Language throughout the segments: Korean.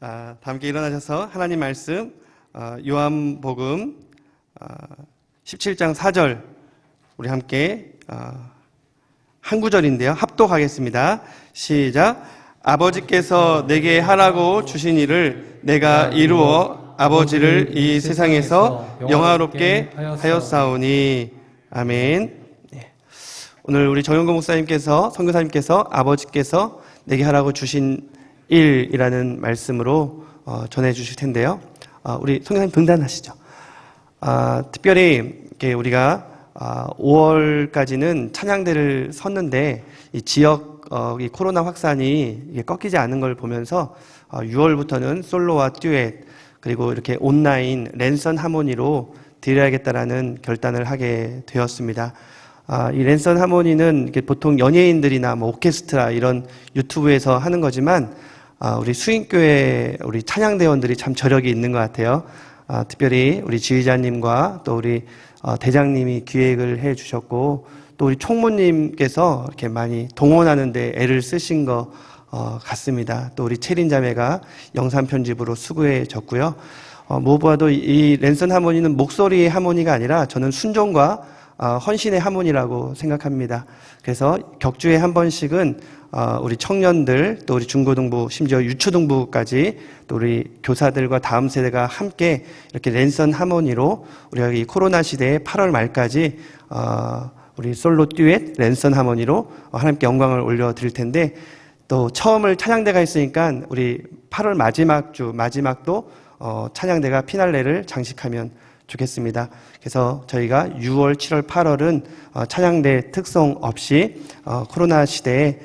다 함께 일어나셔서 하나님 말씀 요한복음 17장 4절 우리 함께 한 구절인데요. 합독하겠습니다. 시작. 아버지께서 내게 하라고 주신 일을 내가 이루어 아버지를 이 세상에서 영화롭게 하였사오니. 아멘. 오늘 우리 정영근 목사님께서 선교사님께서 아버지께서 내게 하라고 주신 일이라는 말씀으로 전해 주실 텐데요. 우리 선교사님 등단하시죠. 특별히 이렇게 우리가 5월까지는 찬양대를 섰는데 이 지역 이 코로나 확산이 이게 꺾이지 않은 걸 보면서 6월부터는 솔로와 듀엣 그리고 이렇게 온라인 랜선 하모니로 드려야겠다라는 결단을 하게 되었습니다. 이 랜선 하모니는 이게 보통 연예인들이나 뭐 오케스트라 이런 유튜브에서 하는 거지만 우리 수인교회 우리 찬양대원들이 참 저력이 있는 것 같아요. 특별히 우리 지휘자님과 또 우리 대장님이 기획을 해 주셨고 또 우리 총무님께서 이렇게 많이 동원하는 데 애를 쓰신 것 같습니다. 또 우리 채린 자매가 영상 편집으로 수고해 줬고요. 무엇보다도 이 랜선 하모니는 목소리의 하모니가 아니라 저는 순종과 헌신의 하모니라고 생각합니다. 그래서 격주에 한 번씩은 우리 청년들 또 우리 중고등부 심지어 유초등부까지 또 우리 교사들과 다음 세대가 함께 이렇게 랜선 하모니로 우리가 이 코로나 시대에 8월 말까지 우리 솔로 듀엣 랜선 하모니로 하나님께 영광을 올려드릴 텐데 또 처음을 찬양대가 했으니까 우리 8월 마지막 주 마지막도 찬양대가 피날레를 장식하면 좋겠습니다. 그래서 저희가 6월, 7월, 8월은 찬양대 특성 없이 코로나 시대에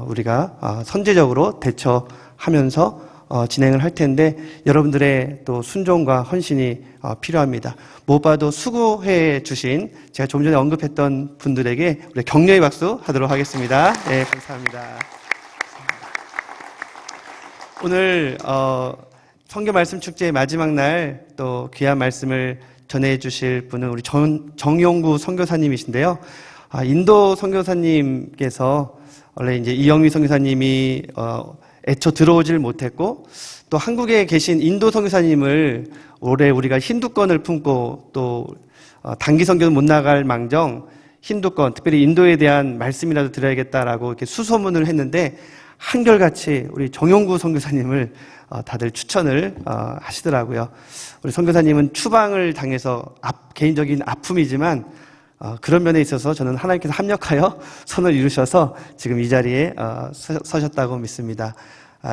우리가 선제적으로 대처하면서 진행을 할 텐데 여러분들의 또 순종과 헌신이 필요합니다. 무엇보다도 수고해 주신 제가 좀 전에 언급했던 분들에게 우리 격려의 박수 하도록 하겠습니다. 네, 감사합니다. 오늘 선교 말씀 축제의 마지막 날 또 귀한 말씀을 전해 주실 분은 우리 정용구 선교사님이신데요. 인도 선교사님께서 원래 이제 이영미 선교사님이 애초 들어오질 못했고 또 한국에 계신 인도 선교사님을 올해 우리가 힌두권을 품고 또 단기 선교는 못 나갈 망정 힌두권 특별히 인도에 대한 말씀이라도 드려야겠다라고 이렇게 수소문을 했는데 한결같이 우리 정용구 선교사님을 다들 추천을 하시더라고요. 우리 선교사님은 추방을 당해서 개인적인 아픔이지만 그런 면에 있어서 저는 하나님께서 합력하여 선을 이루셔서 지금 이 자리에 서셨다고 믿습니다.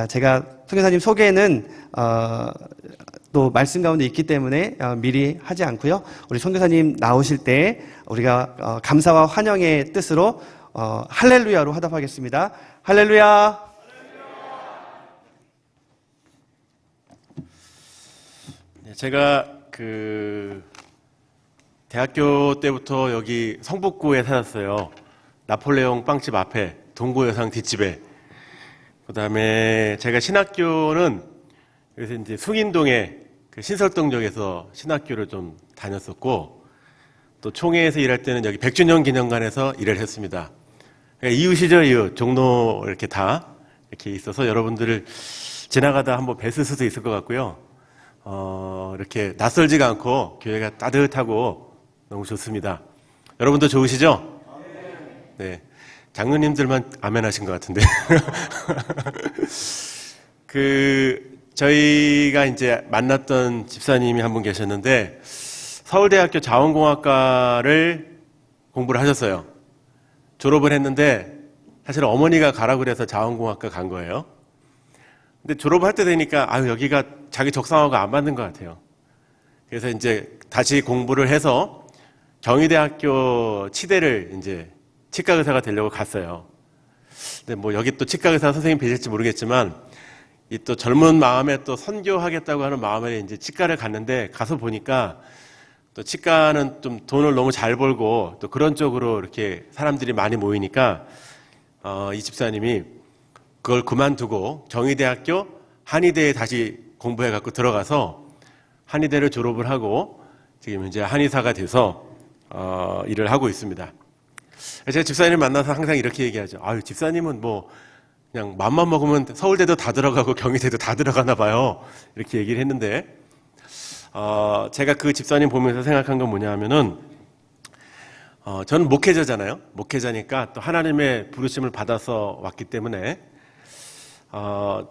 제가 선교사님 소개는 또 말씀 가운데 있기 때문에 미리 하지 않고요. 우리 선교사님 나오실 때 우리가 감사와 환영의 뜻으로 할렐루야로 화답하겠습니다. 할렐루야. 제가 대학교 때부터 여기 성북구에 살았어요. 나폴레옹 빵집 앞에 동고여상 뒷집에. 그다음에 제가 신학교는 여기서 이제 숭인동에 신설동역에서 신학교를 좀 다녔었고 또 총회에서 일할 때는 여기 100주년 기념관에서 일을 했습니다. 그러니까 이웃이죠, 이웃. 종로 이렇게 다 이렇게 있어서 여러분들을 지나가다 한번 뵀을 수도 있을 것 같고요. 이렇게 낯설지가 않고 교회가 따뜻하고 너무 좋습니다. 여러분도 좋으시죠? 네. 장로님들만 아멘 하신 것 같은데. 저희가 이제 만났던 집사님이 한 분 계셨는데, 서울대학교 자원공학과를 공부를 하셨어요. 졸업을 했는데, 사실 어머니가 가라고 그래서 자원공학과 간 거예요. 근데 졸업을 할 때 되니까, 여기가 자기 적성하고 안 맞는 것 같아요. 그래서 이제 다시 공부를 해서 경희대학교 치대를 이제 치과의사가 되려고 갔어요. 근데 뭐 여기 또 치과의사 선생님 뵈실지 모르겠지만, 이 또 젊은 마음에 또 선교하겠다고 하는 마음에 이제 치과를 갔는데 가서 보니까 또 치과는 좀 돈을 너무 잘 벌고 또 그런 쪽으로 이렇게 사람들이 많이 모이니까, 이 집사님이 그걸 그만두고 경희대학교 한의대에 다시 공부해갖고 들어가서 한의대를 졸업을 하고 지금 이제 한의사가 돼서 일을 하고 있습니다. 제가 집사님을 만나서 항상 이렇게 얘기하죠. 집사님은 뭐 그냥 맘만 먹으면 서울대도 다 들어가고 경희대도 다 들어가나 봐요. 이렇게 얘기를 했는데, 제가 그 집사님 보면서 생각한 건 뭐냐 하면은, 저는 목회자잖아요. 목회자니까 또 하나님의 부르심을 받아서 왔기 때문에,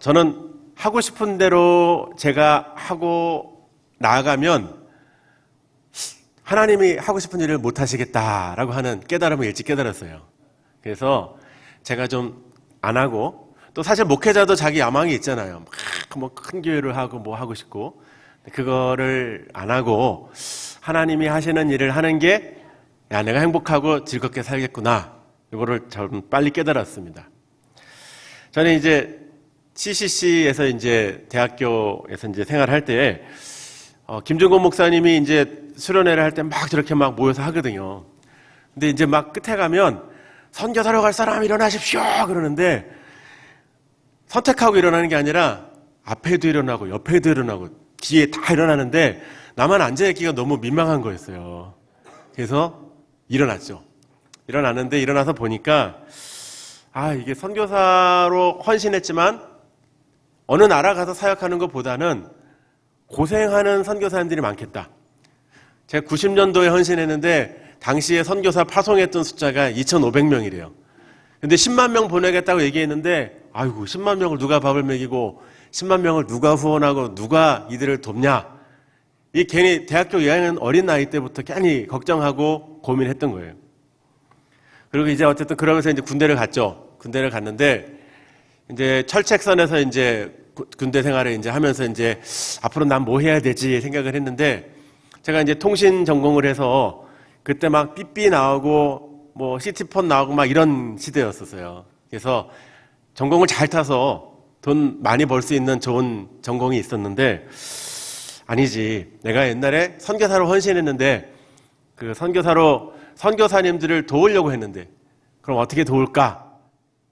저는 하고 싶은 대로 제가 하고 나아가면 하나님이 하고 싶은 일을 못 하시겠다라고 하는 깨달음을 일찍 깨달았어요. 그래서 제가 좀 안 하고, 또 사실 목회자도 자기 야망이 있잖아요. 뭐 큰 교회를 하고 뭐 하고 싶고, 그거를 안 하고 하나님이 하시는 일을 하는 게, 야, 내가 행복하고 즐겁게 살겠구나. 이거를 좀 빨리 깨달았습니다. 저는 이제 CCC에서 이제 대학교에서 이제 생활할 때, 김종건 목사님이 이제 수련회를 할 때 막 저렇게 막 모여서 하거든요. 근데 이제 막 끝에 가면 선교사로 갈 사람 일어나십시오! 그러는데 선택하고 일어나는 게 아니라 앞에도 일어나고 옆에도 일어나고 뒤에 다 일어나는데 나만 앉아있기가 너무 민망한 거였어요. 그래서 일어났죠. 일어났는데 일어나서 보니까 이게 선교사로 헌신했지만 어느 나라 가서 사역하는 것보다는 고생하는 선교사님들이 많겠다. 제가 90년도에 헌신했는데 당시에 선교사 파송했던 숫자가 2,500명이래요. 근데 10만 명 보내겠다고 얘기했는데, 아이고, 10만 명을 누가 밥을 먹이고 10만 명을 누가 후원하고 누가 이들을 돕냐. 이 괜히 대학교 2학년 어린 나이 때부터 괜히 걱정하고 고민했던 거예요. 그리고 이제 어쨌든 그러면서 이제 군대를 갔죠. 군대를 갔는데 이제 철책선에서 이제 군대 생활을 이제 하면서 이제 앞으로 난 뭐 해야 되지 생각을 했는데, 제가 이제 통신 전공을 해서 그때 막 삐삐 나오고 뭐 시티폰 나오고 막 이런 시대였었어요. 그래서 전공을 잘 타서 돈 많이 벌 수 있는 좋은 전공이 있었는데, 아니지, 내가 옛날에 선교사로 헌신했는데 그 선교사로 선교사님들을 도우려고 했는데 그럼 어떻게 도울까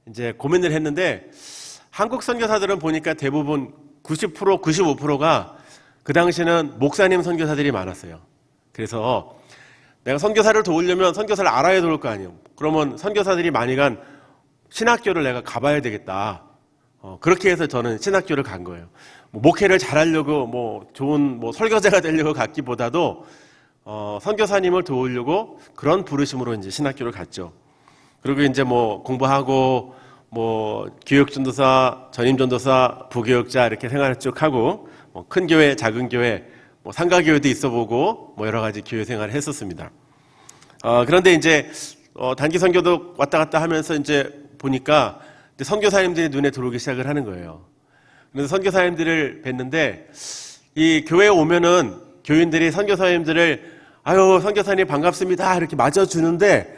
이제 고민을 했는데, 한국 선교사들은 보니까 대부분 90%, 95%가 그 당시는 목사님 선교사들이 많았어요. 그래서 내가 선교사를 도우려면 선교사를 알아야 도울 거 아니에요. 그러면 선교사들이 많이 간 신학교를 내가 가봐야 되겠다. 그렇게 해서 저는 신학교를 간 거예요. 목회를 잘하려고 좋은 설교자가 되려고 갔기보다도 선교사님을 도우려고 그런 부르심으로 이제 신학교를 갔죠. 그리고 이제 공부하고 교육전도사, 전임전도사, 부교육자 이렇게 생활을 쭉 하고 큰 교회, 작은 교회, 상가교회도 있어보고 여러 가지 교회 생활을 했었습니다. 그런데 이제 단기 선교도 왔다 갔다 하면서 이제 보니까 선교사님들이 눈에 들어오기 시작을 하는 거예요. 그래서 선교사님들을 뵀는데, 이 교회에 오면은 교인들이 선교사님들을 아유 선교사님 반갑습니다 이렇게 맞아주는데,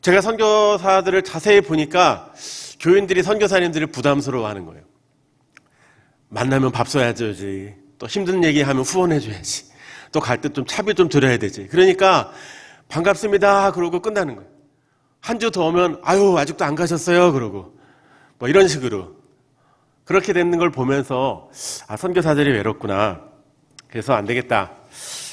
제가 선교사들을 자세히 보니까 교인들이 선교사님들을 부담스러워하는 거예요. 만나면 밥 써야지, 또 힘든 얘기하면 후원해줘야지, 또 갈 때 좀 차비 좀 드려야 되지. 그러니까 반갑습니다 그러고 끝나는 거예요. 한 주 더 오면 아유 아직도 안 가셨어요 그러고 이런 식으로 그렇게 되는 걸 보면서 선교사들이 외롭구나. 그래서 안 되겠다.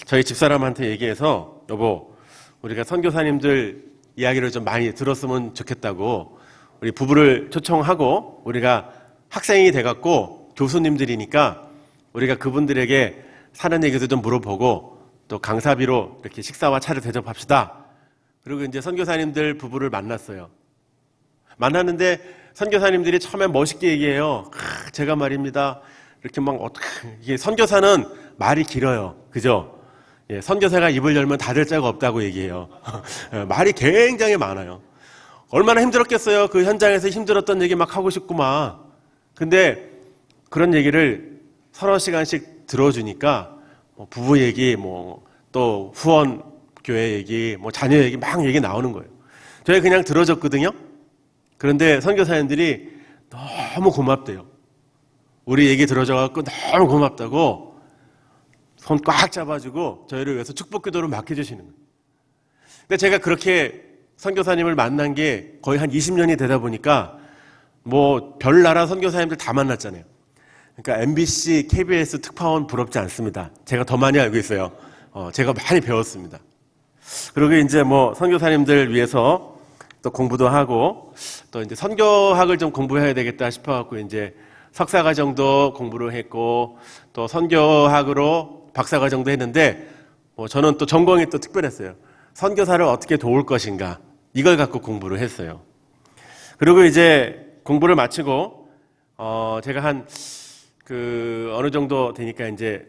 저희 집사람한테 얘기해서 여보, 우리가 선교사님들 이야기를 좀 많이 들었으면 좋겠다고 우리 부부를 초청하고, 우리가 학생이 돼갖고 교수님들이니까 우리가 그분들에게 사는 얘기도 좀 물어보고 또 강사비로 이렇게 식사와 차를 대접합시다. 그리고 이제 선교사님들 부부를 만났어요. 만났는데 선교사님들이 처음에 멋있게 얘기해요. 제가 말입니다. 이렇게 이게 선교사는 말이 길어요. 그죠? 예, 선교사가 입을 열면 닫을 자가 없다고 얘기해요. 말이 굉장히 많아요. 얼마나 힘들었겠어요. 그 현장에서 힘들었던 얘기 막 하고 싶구만. 근데 그런 얘기를 서너 시간씩 들어주니까 부부 얘기, 또 후원 교회 얘기, 자녀 얘기 막 얘기 나오는 거예요. 저희 그냥 들어줬거든요. 그런데 선교사님들이 너무 고맙대요. 우리 얘기 들어줘갖고 너무 고맙다고 손 꽉 잡아주고 저희를 위해서 축복 기도를 막 해주시는 거예요. 근데 제가 그렇게 선교사님을 만난 게 거의 한 20년이 되다 보니까 별 나라 선교사님들 다 만났잖아요. 그러니까 MBC, KBS 특파원 부럽지 않습니다. 제가 더 많이 알고 있어요. 제가 많이 배웠습니다. 그리고 이제 선교사님들 위해서 또 공부도 하고 또 이제 선교학을 좀 공부해야 되겠다 싶어갖고 이제 석사과정도 공부를 했고 또 선교학으로 박사과정도 했는데 뭐 저는 또 전공이 또 특별했어요. 선교사를 어떻게 도울 것인가 이걸 갖고 공부를 했어요. 그리고 이제 공부를 마치고 제가 한 어느 정도 되니까 이제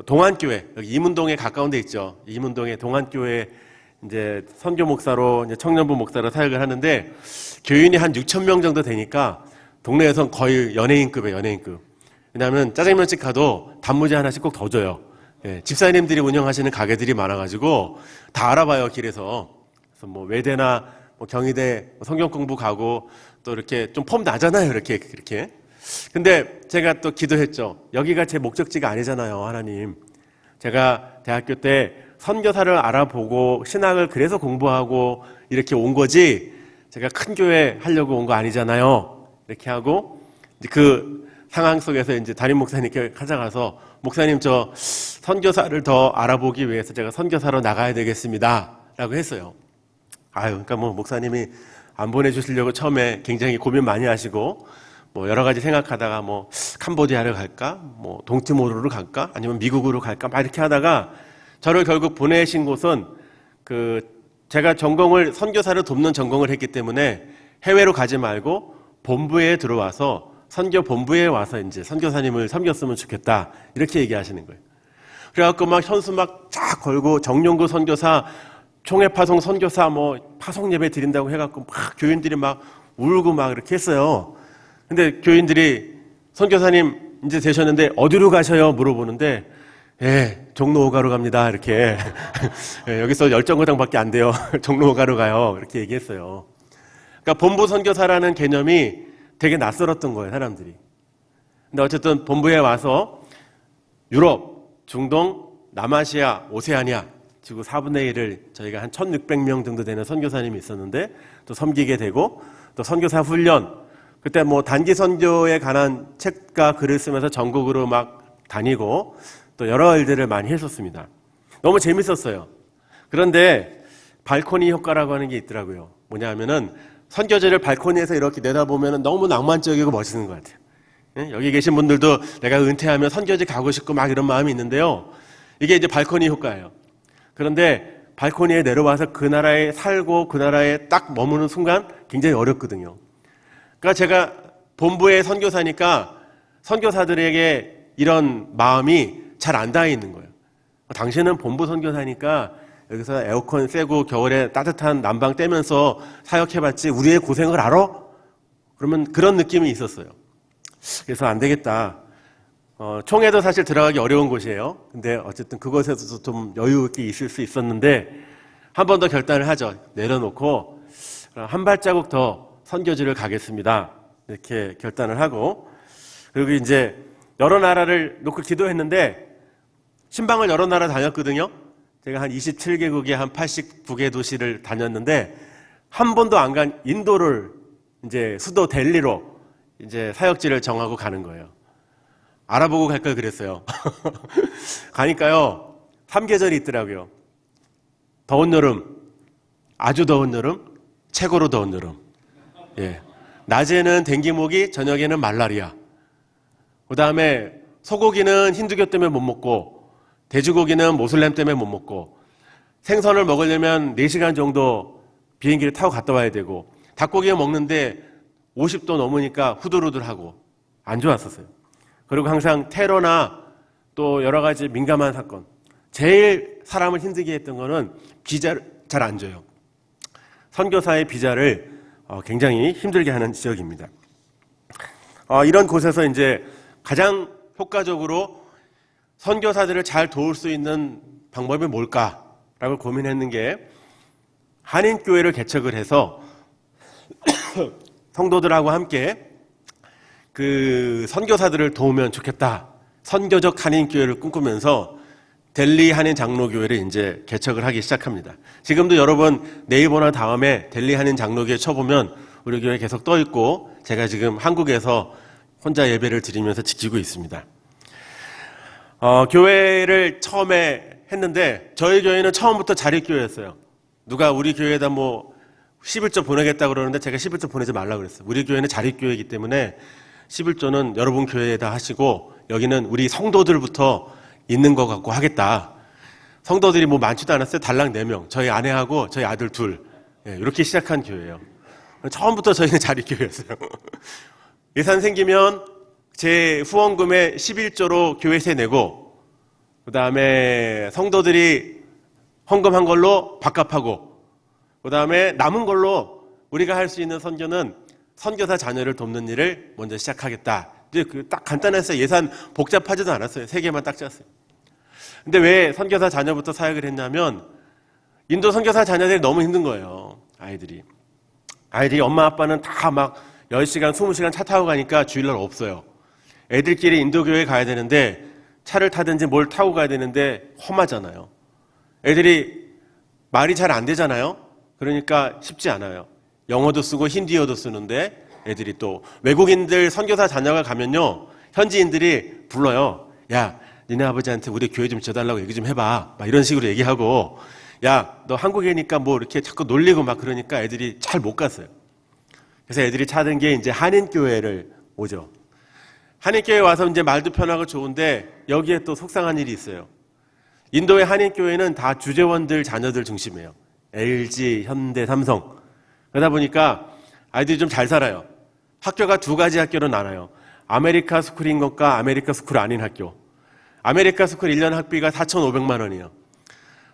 동안교회 여기 이문동에 가까운 데 있죠. 이문동에 동안교회 이제 선교 목사로 이제 청년부 목사로 사역을 하는데 교인이 한 6천 명 정도 되니까 동네에선 거의 연예인급이에요. 연예인급. 왜냐하면 짜장면집 가도 단무지 하나씩 꼭 더 줘요. 예, 집사님들이 운영하시는 가게들이 많아가지고 다 알아봐요 길에서. 그래서 뭐 외대나 뭐 경희대 성경 공부 가고 또 이렇게 좀 폼 나잖아요. 이렇게. 근데 제가 또 기도했죠. 여기가 제 목적지가 아니잖아요. 하나님. 제가 대학교 때 선교사를 알아보고 신학을 그래서 공부하고 이렇게 온 거지 제가 큰 교회 하려고 온 거 아니잖아요. 이렇게 하고 이제 그 상황 속에서 이제 담임 목사님께 찾아가서 목사님 저 선교사를 더 알아보기 위해서 제가 선교사로 나가야 되겠습니다. 라고 했어요. 그러니까 뭐 목사님이 안 보내주시려고 처음에 굉장히 고민 많이 하시고 뭐 여러 가지 생각하다가 뭐 캄보디아를 갈까? 뭐 동티모르로 갈까? 아니면 미국으로 갈까? 막 이렇게 하다가 저를 결국 보내신 곳은 제가 전공을 선교사를 돕는 전공을 했기 때문에 해외로 가지 말고 본부에 들어와서 선교 본부에 와서 이제 선교사님을 섬겼으면 좋겠다 이렇게 얘기하시는 거예요. 그래갖고 막 현수 막 쫙 걸고 정용구 선교사, 총회파송 선교사 뭐 파송 예배 드린다고 해갖고 막 교인들이 막 울고 막 이렇게 했어요. 근데 교인들이 선교사님 이제 되셨는데 어디로 가셔요? 물어보는데 예, 종로 5가로 갑니다. 이렇게. 예, 여기서 열정거장밖에 안 돼요. 종로 5가로 가요. 이렇게 얘기했어요. 그러니까 본부 선교사라는 개념이 되게 낯설었던 거예요, 사람들이. 근데 어쨌든 본부에 와서 유럽, 중동, 남아시아, 오세아니아 지구 4분의 1을 저희가 한 1,600명 정도 되는 선교사님이 있었는데 또 섬기게 되고 또 선교사 훈련 그때 뭐 단기 선교에 관한 책과 글을 쓰면서 전국으로 막 다니고 또 여러 일들을 많이 했었습니다. 너무 재밌었어요. 그런데 발코니 효과라고 하는 게 있더라고요. 뭐냐 하면은 선교지를 발코니에서 이렇게 내다보면 너무 낭만적이고 멋있는 것 같아요. 예? 여기 계신 분들도 내가 은퇴하면 선교지 가고 싶고 막 이런 마음이 있는데요. 이게 이제 발코니 효과예요. 그런데 발코니에 내려와서 그 나라에 살고 그 나라에 딱 머무는 순간 굉장히 어렵거든요. 그러니까 제가 본부의 선교사니까 선교사들에게 이런 마음이 잘 안 닿아 있는 거예요. 당신은 본부 선교사니까 여기서 에어컨 쐬고 겨울에 따뜻한 난방 떼면서 사역해봤지 우리의 고생을 알아? 그러면 그런 느낌이 있었어요. 그래서 안 되겠다. 총회도 사실 들어가기 어려운 곳이에요. 근데 어쨌든 그곳에서도 좀 여유 있게 있을 수 있었는데 한 번 더 결단을 하죠. 내려놓고 한 발자국 더 선교지를 가겠습니다. 이렇게 결단을 하고 그리고 이제 여러 나라를 놓고 기도했는데 신방을 여러 나라 다녔거든요. 제가 한 27개국에 한 89개 도시를 다녔는데 한 번도 안 간 인도를 이제 수도 델리로 이제 사역지를 정하고 가는 거예요. 알아보고 갈 걸 그랬어요. 가니까요. 3계절이 있더라고요. 더운 여름, 아주 더운 여름, 최고로 더운 여름. 예. 낮에는 댕기모기, 저녁에는 말라리아. 그 다음에 소고기는 힌두교 때문에 못 먹고 돼지고기는 모슬렘 때문에 못 먹고 생선을 먹으려면 4시간 정도 비행기를 타고 갔다 와야 되고 닭고기 먹는데 50도 넘으니까 후들후들하고 안 좋았었어요. 그리고 항상 테러나 또 여러 가지 민감한 사건 제일 사람을 힘들게 했던 거는 비자를 잘 안 줘요. 선교사의 비자를 굉장히 힘들게 하는 지역입니다. 이런 곳에서 이제 가장 효과적으로 선교사들을 잘 도울 수 있는 방법이 뭘까라고 고민했는 게 한인교회를 개척을 해서 성도들하고 함께 그 선교사들을 도우면 좋겠다. 선교적 한인교회를 꿈꾸면서 델리 한인 장로교회를 이제 개척을 하기 시작합니다. 지금도 여러분 네이버나 다음에 델리 한인 장로교회 쳐보면 우리 교회 계속 떠 있고 제가 지금 한국에서 혼자 예배를 드리면서 지키고 있습니다. 교회를 처음에 했는데 저희 교회는 처음부터 자립교회였어요. 누가 우리 교회에다 뭐 11조 보내겠다 그러는데 제가 11조 보내지 말라고 그랬어요. 우리 교회는 자립교회이기 때문에 11조는 여러분 교회에다 하시고 여기는 우리 성도들부터 있는 거 갖고 하겠다. 성도들이 뭐 많지도 않았어요. 달랑 4명. 저희 아내하고 저희 아들 2. 이렇게 시작한 교회예요. 처음부터 저희는 자립교회였어요. 예산 생기면 제 후원금의 11조로 교회세 내고 그 다음에 성도들이 헌금한 걸로 밥값하고 그 다음에 남은 걸로 우리가 할 수 있는 선교는 선교사 자녀를 돕는 일을 먼저 시작하겠다. 이제 딱 간단했어요. 예산 복잡하지도 않았어요. 3개만 딱 짰어요. 근데 왜 선교사 자녀부터 사역을 했냐면 인도 선교사 자녀들이 너무 힘든 거예요. 아이들이 엄마 아빠는 다 막 10시간, 20시간 차 타고 가니까 주일날 없어요. 애들끼리 인도교회 가야 되는데 차를 타든지 뭘 타고 가야 되는데 험하잖아요. 애들이 말이 잘 안 되잖아요. 그러니까 쉽지 않아요. 영어도 쓰고 힌디어도 쓰는데 애들이 또 외국인들 선교사 자녀가 가면요. 현지인들이 불러요. 야, 니네 아버지한테 우리 교회 좀 지어달라고 얘기 좀 해봐. 막 이런 식으로 얘기하고 야, 너 한국애니까 뭐 이렇게 자꾸 놀리고 막 그러니까 애들이 잘 못 갔어요. 그래서 애들이 찾은 게 이제 한인교회를 오죠. 한인교회 와서 이제 말도 편하고 좋은데 여기에 또 속상한 일이 있어요. 인도의 한인교회는 다 주재원들 자녀들 중심이에요. LG, 현대, 삼성. 그러다 보니까 아이들이 좀 잘 살아요. 학교가 2가지 학교로 나눠요. 아메리카 스쿨인 것과 아메리카 스쿨 아닌 학교. 아메리카 스쿨 1년 학비가 4,500만 원이에요.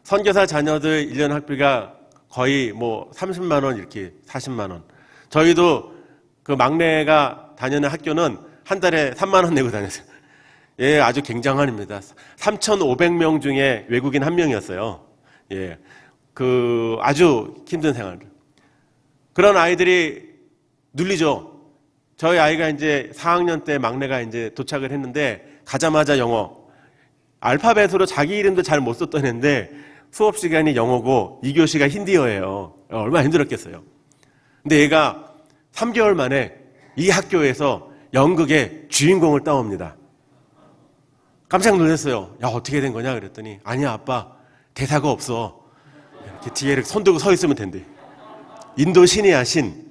선교사 자녀들 1년 학비가 거의 뭐 30만 원 이렇게 40만 원. 저희도 그 막내가 다니는 학교는 한 달에 3만 원 내고 다녔어요. 예, 아주 굉장합니다. 3,500명 중에 외국인 1명이었어요. 예, 그 아주 힘든 생활. 그런 아이들이 눌리죠. 저희 아이가 이제 4학년 때 막내가 이제 도착을 했는데 가자마자 영어. 알파벳으로 자기 이름도 잘 못 썼던 애인데 수업 시간이 영어고 2교시가 힌디어예요. 얼마나 힘들었겠어요. 근데 얘가 3개월 만에 이 학교에서 연극의 주인공을 따옵니다. 깜짝 놀랐어요. 야, 어떻게 된 거냐 그랬더니 아니야 아빠 대사가 없어. 이렇게 뒤에 이렇게 손 들고 서 있으면 된대. 인도 신이야 신.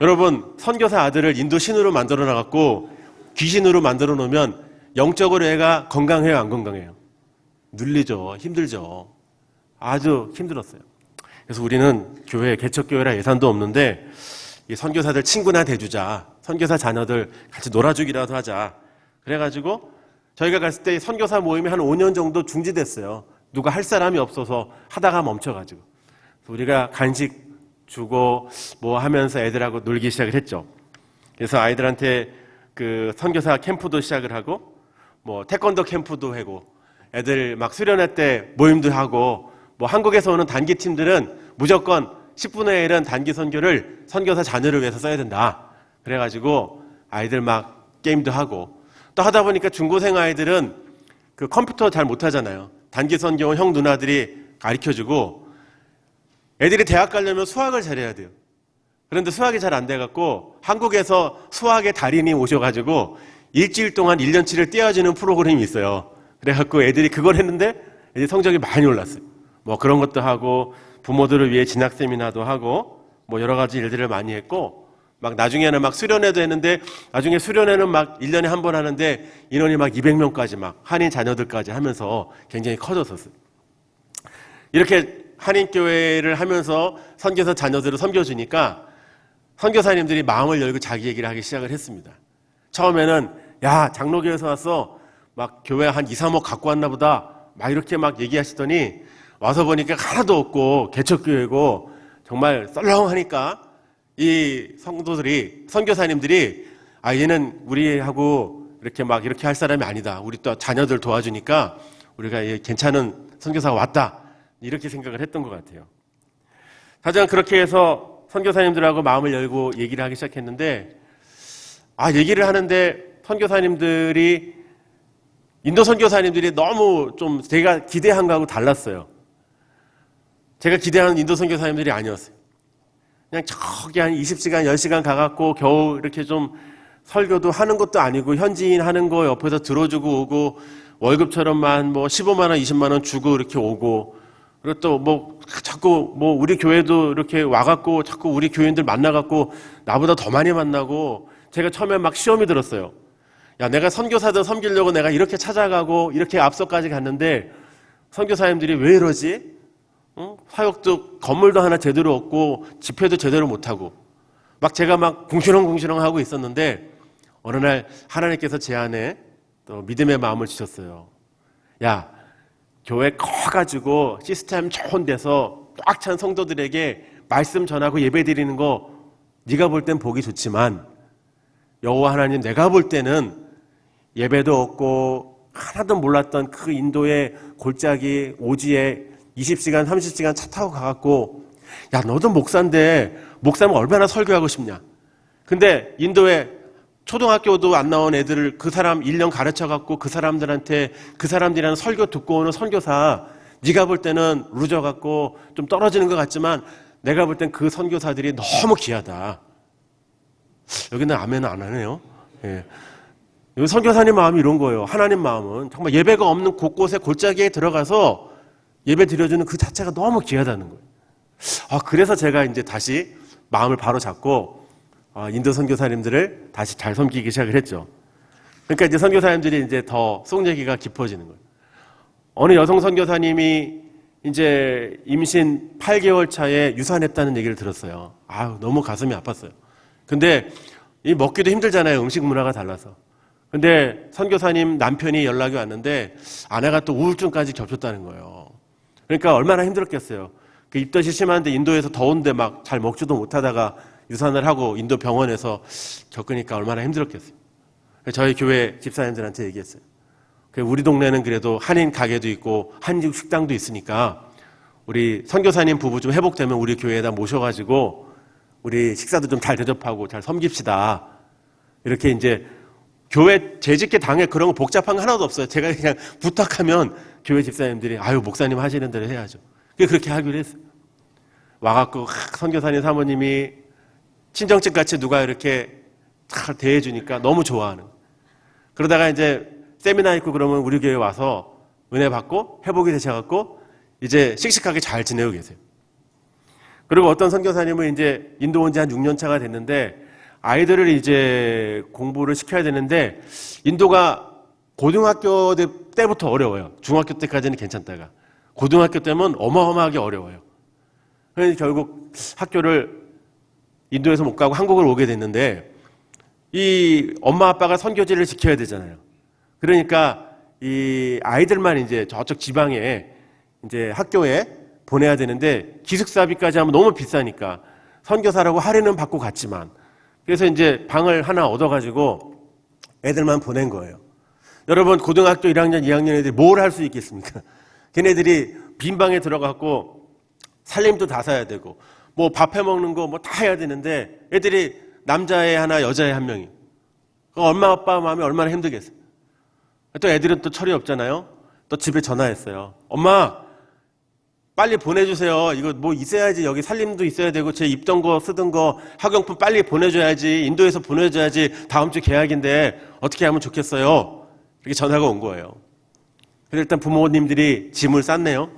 여러분 선교사 아들을 인도 신으로 만들어 놔갖고 귀신으로 만들어 놓으면 영적으로 애가 건강해요 안 건강해요? 눌리죠. 힘들죠. 아주 힘들었어요. 그래서 우리는 교회 개척교회라 예산도 없는데 이 선교사들 친구나 대주자. 선교사 자녀들 같이 놀아주기라도 하자. 그래가지고 저희가 갔을 때 선교사 모임이 한 5년 정도 중지됐어요. 누가 할 사람이 없어서 하다가 멈춰가지고. 우리가 간식 주고 뭐 하면서 애들하고 놀기 시작을 했죠. 그래서 아이들한테 그 선교사 캠프도 시작을 하고 뭐 태권도 캠프도 하고 애들 막 수련회 때 모임도 하고 뭐 한국에서 오는 단기 팀들은 무조건 10분의 1은 단기 선교를 선교사 자녀를 위해서 써야 된다. 그래가지고 아이들 막 게임도 하고 또 하다 보니까 중고생 아이들은 그 컴퓨터 잘 못하잖아요. 단기 선교원 형 누나들이 가르쳐주고 애들이 대학 가려면 수학을 잘해야 돼요. 그런데 수학이 잘 안 돼갖고 한국에서 수학의 달인이 오셔가지고 일주일 동안 1년치를 떼어주는 프로그램이 있어요. 그래갖고 애들이 그걸 했는데 애들 성적이 많이 올랐어요. 뭐 그런 것도 하고 부모들을 위해 진학 세미나도 하고 뭐 여러 가지 일들을 많이 했고 막 나중에는 막 수련회도 했는데 나중에 수련회는 막 1년에 한 번 하는데 인원이 막 200명까지 막 한인 자녀들까지 하면서 굉장히 커졌었어요. 이렇게 한인교회를 하면서 선교사 자녀들을 섬겨주니까 선교사님들이 마음을 열고 자기 얘기를 하기 시작을 했습니다. 처음에는 야 장로교에서 왔어 막 교회 한 2, 3억 갖고 왔나 보다 막 이렇게 막 얘기하시더니 와서 보니까 하나도 없고 개척교회고 정말 썰렁하니까 이 성도들이 선교사님들이 아 얘는 우리하고 이렇게 막 이렇게 할 사람이 아니다. 우리 또 자녀들 도와주니까 우리가 괜찮은 선교사가 왔다. 이렇게 생각을 했던 것 같아요. 가장 그렇게 해서 선교사님들하고 마음을 열고 얘기를 하기 시작했는데 얘기를 하는데 선교사님들이 인도 선교사님들이 너무 좀 제가 기대한 거하고 달랐어요. 제가 기대하는 인도 선교사님들이 아니었어요. 그냥 저기 한 20시간, 10시간 가갖고 겨우 이렇게 좀 설교도 하는 것도 아니고 현지인 하는 거 옆에서 들어주고 오고 월급처럼만 뭐 15만 원, 20만 원 주고 이렇게 오고 그리고 또 뭐 자꾸 뭐 우리 교회도 이렇게 와갖고 자꾸 우리 교인들 만나갖고 나보다 더 많이 만나고, 제가 처음에 막 시험이 들었어요. 야, 내가 선교사들 섬기려고 내가 이렇게 찾아가고 이렇게 앞서까지 갔는데 선교사님들이 왜 이러지? 사역도 건물도 하나 제대로 없고 집회도 제대로 못하고, 막 제가 막 궁시렁궁시렁 하고 있었는데 어느 날 하나님께서 제 안에 또 믿음의 마음을 주셨어요. 야, 교회 커가지고 시스템 좋은 데서 꽉 찬 성도들에게 말씀 전하고 예배 드리는 거 네가 볼 땐 보기 좋지만 여호와 하나님, 내가 볼 때는 예배도 없고 하나도 몰랐던 그 인도의 골짜기 오지에 20시간 30시간 차 타고 가갖고, 야, 너도 목사인데 목사면 얼마나 설교하고 싶냐. 근데 인도에 초등학교도 안 나온 애들을 그 사람 1년 가르쳐갖고 그 사람들한테 그 사람들이랑 설교 듣고 오는 선교사, 네가 볼 때는 루저 같고 좀 떨어지는 것 같지만 내가 볼 땐 그 선교사들이 너무 귀하다. 여기는 아멘은 안 하네요. 예. 여기 선교사님 마음이 이런 거예요. 하나님 마음은 정말 예배가 없는 곳곳에 골짜기에 들어가서 예배 드려주는 그 자체가 너무 귀하다는 거예요. 그래서 제가 이제 다시 마음을 바로 잡고 인도 선교사님들을 다시 잘 섬기기 시작을 했죠. 그러니까 이제 선교사님들이 이제 더 속 얘기가 깊어지는 거예요. 어느 여성 선교사님이 이제 임신 8개월 차에 유산했다는 얘기를 들었어요. 너무 가슴이 아팠어요. 근데 이 먹기도 힘들잖아요. 음식 문화가 달라서. 근데 선교사님 남편이 연락이 왔는데 아내가 또 우울증까지 겹쳤다는 거예요. 그러니까 얼마나 힘들었겠어요. 그 입덧이 심한데 인도에서 더운데 막 잘 먹지도 못하다가 유산을 하고 인도 병원에서 겪으니까 얼마나 힘들었겠어요. 저희 교회 집사님들한테 얘기했어요. 우리 동네는 그래도 한인 가게도 있고 한국 식당도 있으니까 우리 선교사님 부부 좀 회복되면 우리 교회에다 모셔가지고 우리 식사도 좀 잘 대접하고 잘 섬깁시다. 이렇게 이제 교회 재직계 당에 그런 거 복잡한 거 하나도 없어요. 제가 그냥 부탁하면 교회 집사님들이 목사님 하시는 대로 해야죠. 그렇게 하기로 했어요. 와갖고 선교사님 사모님이 친정집 같이 누가 이렇게 잘 대해주니까 너무 좋아하는. 그러다가 이제 세미나 있고 그러면 우리 교회 와서 은혜 받고 회복이 되셔갖고 이제 씩씩하게 잘 지내고 계세요. 그리고 어떤 선교사님은 이제 인도 온 지 한 6년 차가 됐는데 아이들을 이제 공부를 시켜야 되는데 인도가 고등학교 때부터 어려워요. 중학교 때까지는 괜찮다가 고등학교 때면 어마어마하게 어려워요. 그래서 결국 학교를 인도에서 못 가고 한국을 오게 됐는데 이 엄마 아빠가 선교지를 지켜야 되잖아요. 그러니까 이 아이들만 이제 저쪽 지방에 이제 학교에 보내야 되는데 기숙사비까지 하면 너무 비싸니까 선교사라고 할인은 받고 갔지만, 그래서 이제 방을 하나 얻어가지고 애들만 보낸 거예요. 여러분, 고등학교 1학년, 2학년 애들이 뭘 할 수 있겠습니까? 걔네들이 빈 방에 들어가고 살림도 다 사야 되고 뭐 밥 해 먹는 거 뭐 다 해야 되는데 애들이 남자애 하나, 여자애 한 명이. 엄마 아빠 마음이 얼마나 힘들겠어요. 또 애들은 또 철이 없잖아요. 또 집에 전화했어요. 엄마, 빨리 보내주세요. 이거 뭐 있어야지. 여기 살림도 있어야 되고 제 입던 거 쓰던 거 학용품 빨리 보내줘야지. 인도에서 보내줘야지. 다음 주 계약인데 어떻게 하면 좋겠어요. 이렇게 전화가 온 거예요. 그래서 일단 부모님들이 짐을 쌌네요.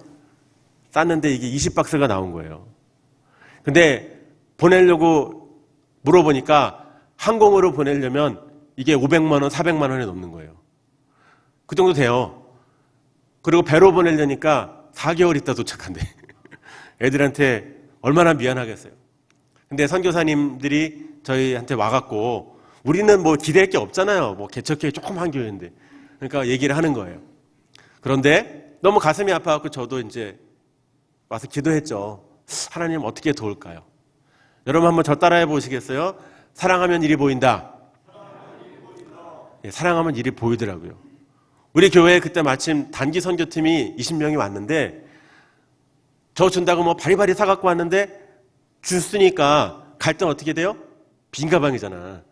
쌌는데 이게 20박스가 나온 거예요. 근데 보내려고 물어보니까 항공으로 보내려면 이게 500만 원, 400만 원이 넘는 거예요. 그 정도 돼요. 그리고 배로 보내려니까 4개월 있다 도착한대. 애들한테 얼마나 미안하겠어요. 근데 선교사님들이 저희한테 와갖고 우리는 뭐 기대할 게 없잖아요. 뭐 개척교회 조그만 교회인데. 그러니까 얘기를 하는 거예요. 그런데 너무 가슴이 아파갖고 저도 이제 와서 기도했죠. 하나님 어떻게 도울까요? 여러분 한번 저 따라해 보시겠어요? 사랑하면 일이 보인다. 예, 사랑하면 일이 보이더라고요. 우리 교회에 그때 마침 단기 선교팀이 20명이 왔는데 저 준다고 뭐 바리바리 사갖고 왔는데 줬으니까 갈 땐 어떻게 돼요? 빈 가방이잖아.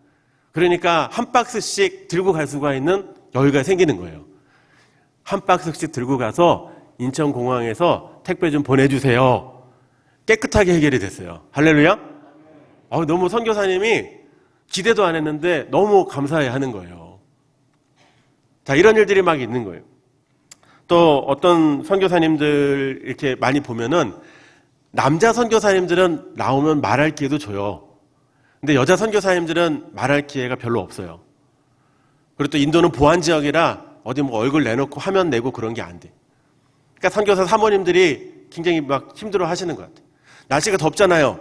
그러니까 한 박스씩 들고 갈 수가 있는 여유가 생기는 거예요. 한 박스씩 들고 가서 인천공항에서 택배 좀 보내주세요. 깨끗하게 해결이 됐어요. 할렐루야? 너무 선교사님이 기대도 안 했는데 너무 감사해 하는 거예요. 자, 이런 일들이 막 있는 거예요. 또 어떤 선교사님들 이렇게 많이 보면은 남자 선교사님들은 나오면 말할 기회도 줘요. 근데 여자 선교사님들은 말할 기회가 별로 없어요. 그리고 또 인도는 보안 지역이라 어디 뭐 얼굴 내놓고 화면 내고 그런 게 안 돼. 그러니까 선교사 사모님들이 굉장히 막 힘들어 하시는 것 같아요. 날씨가 덥잖아요.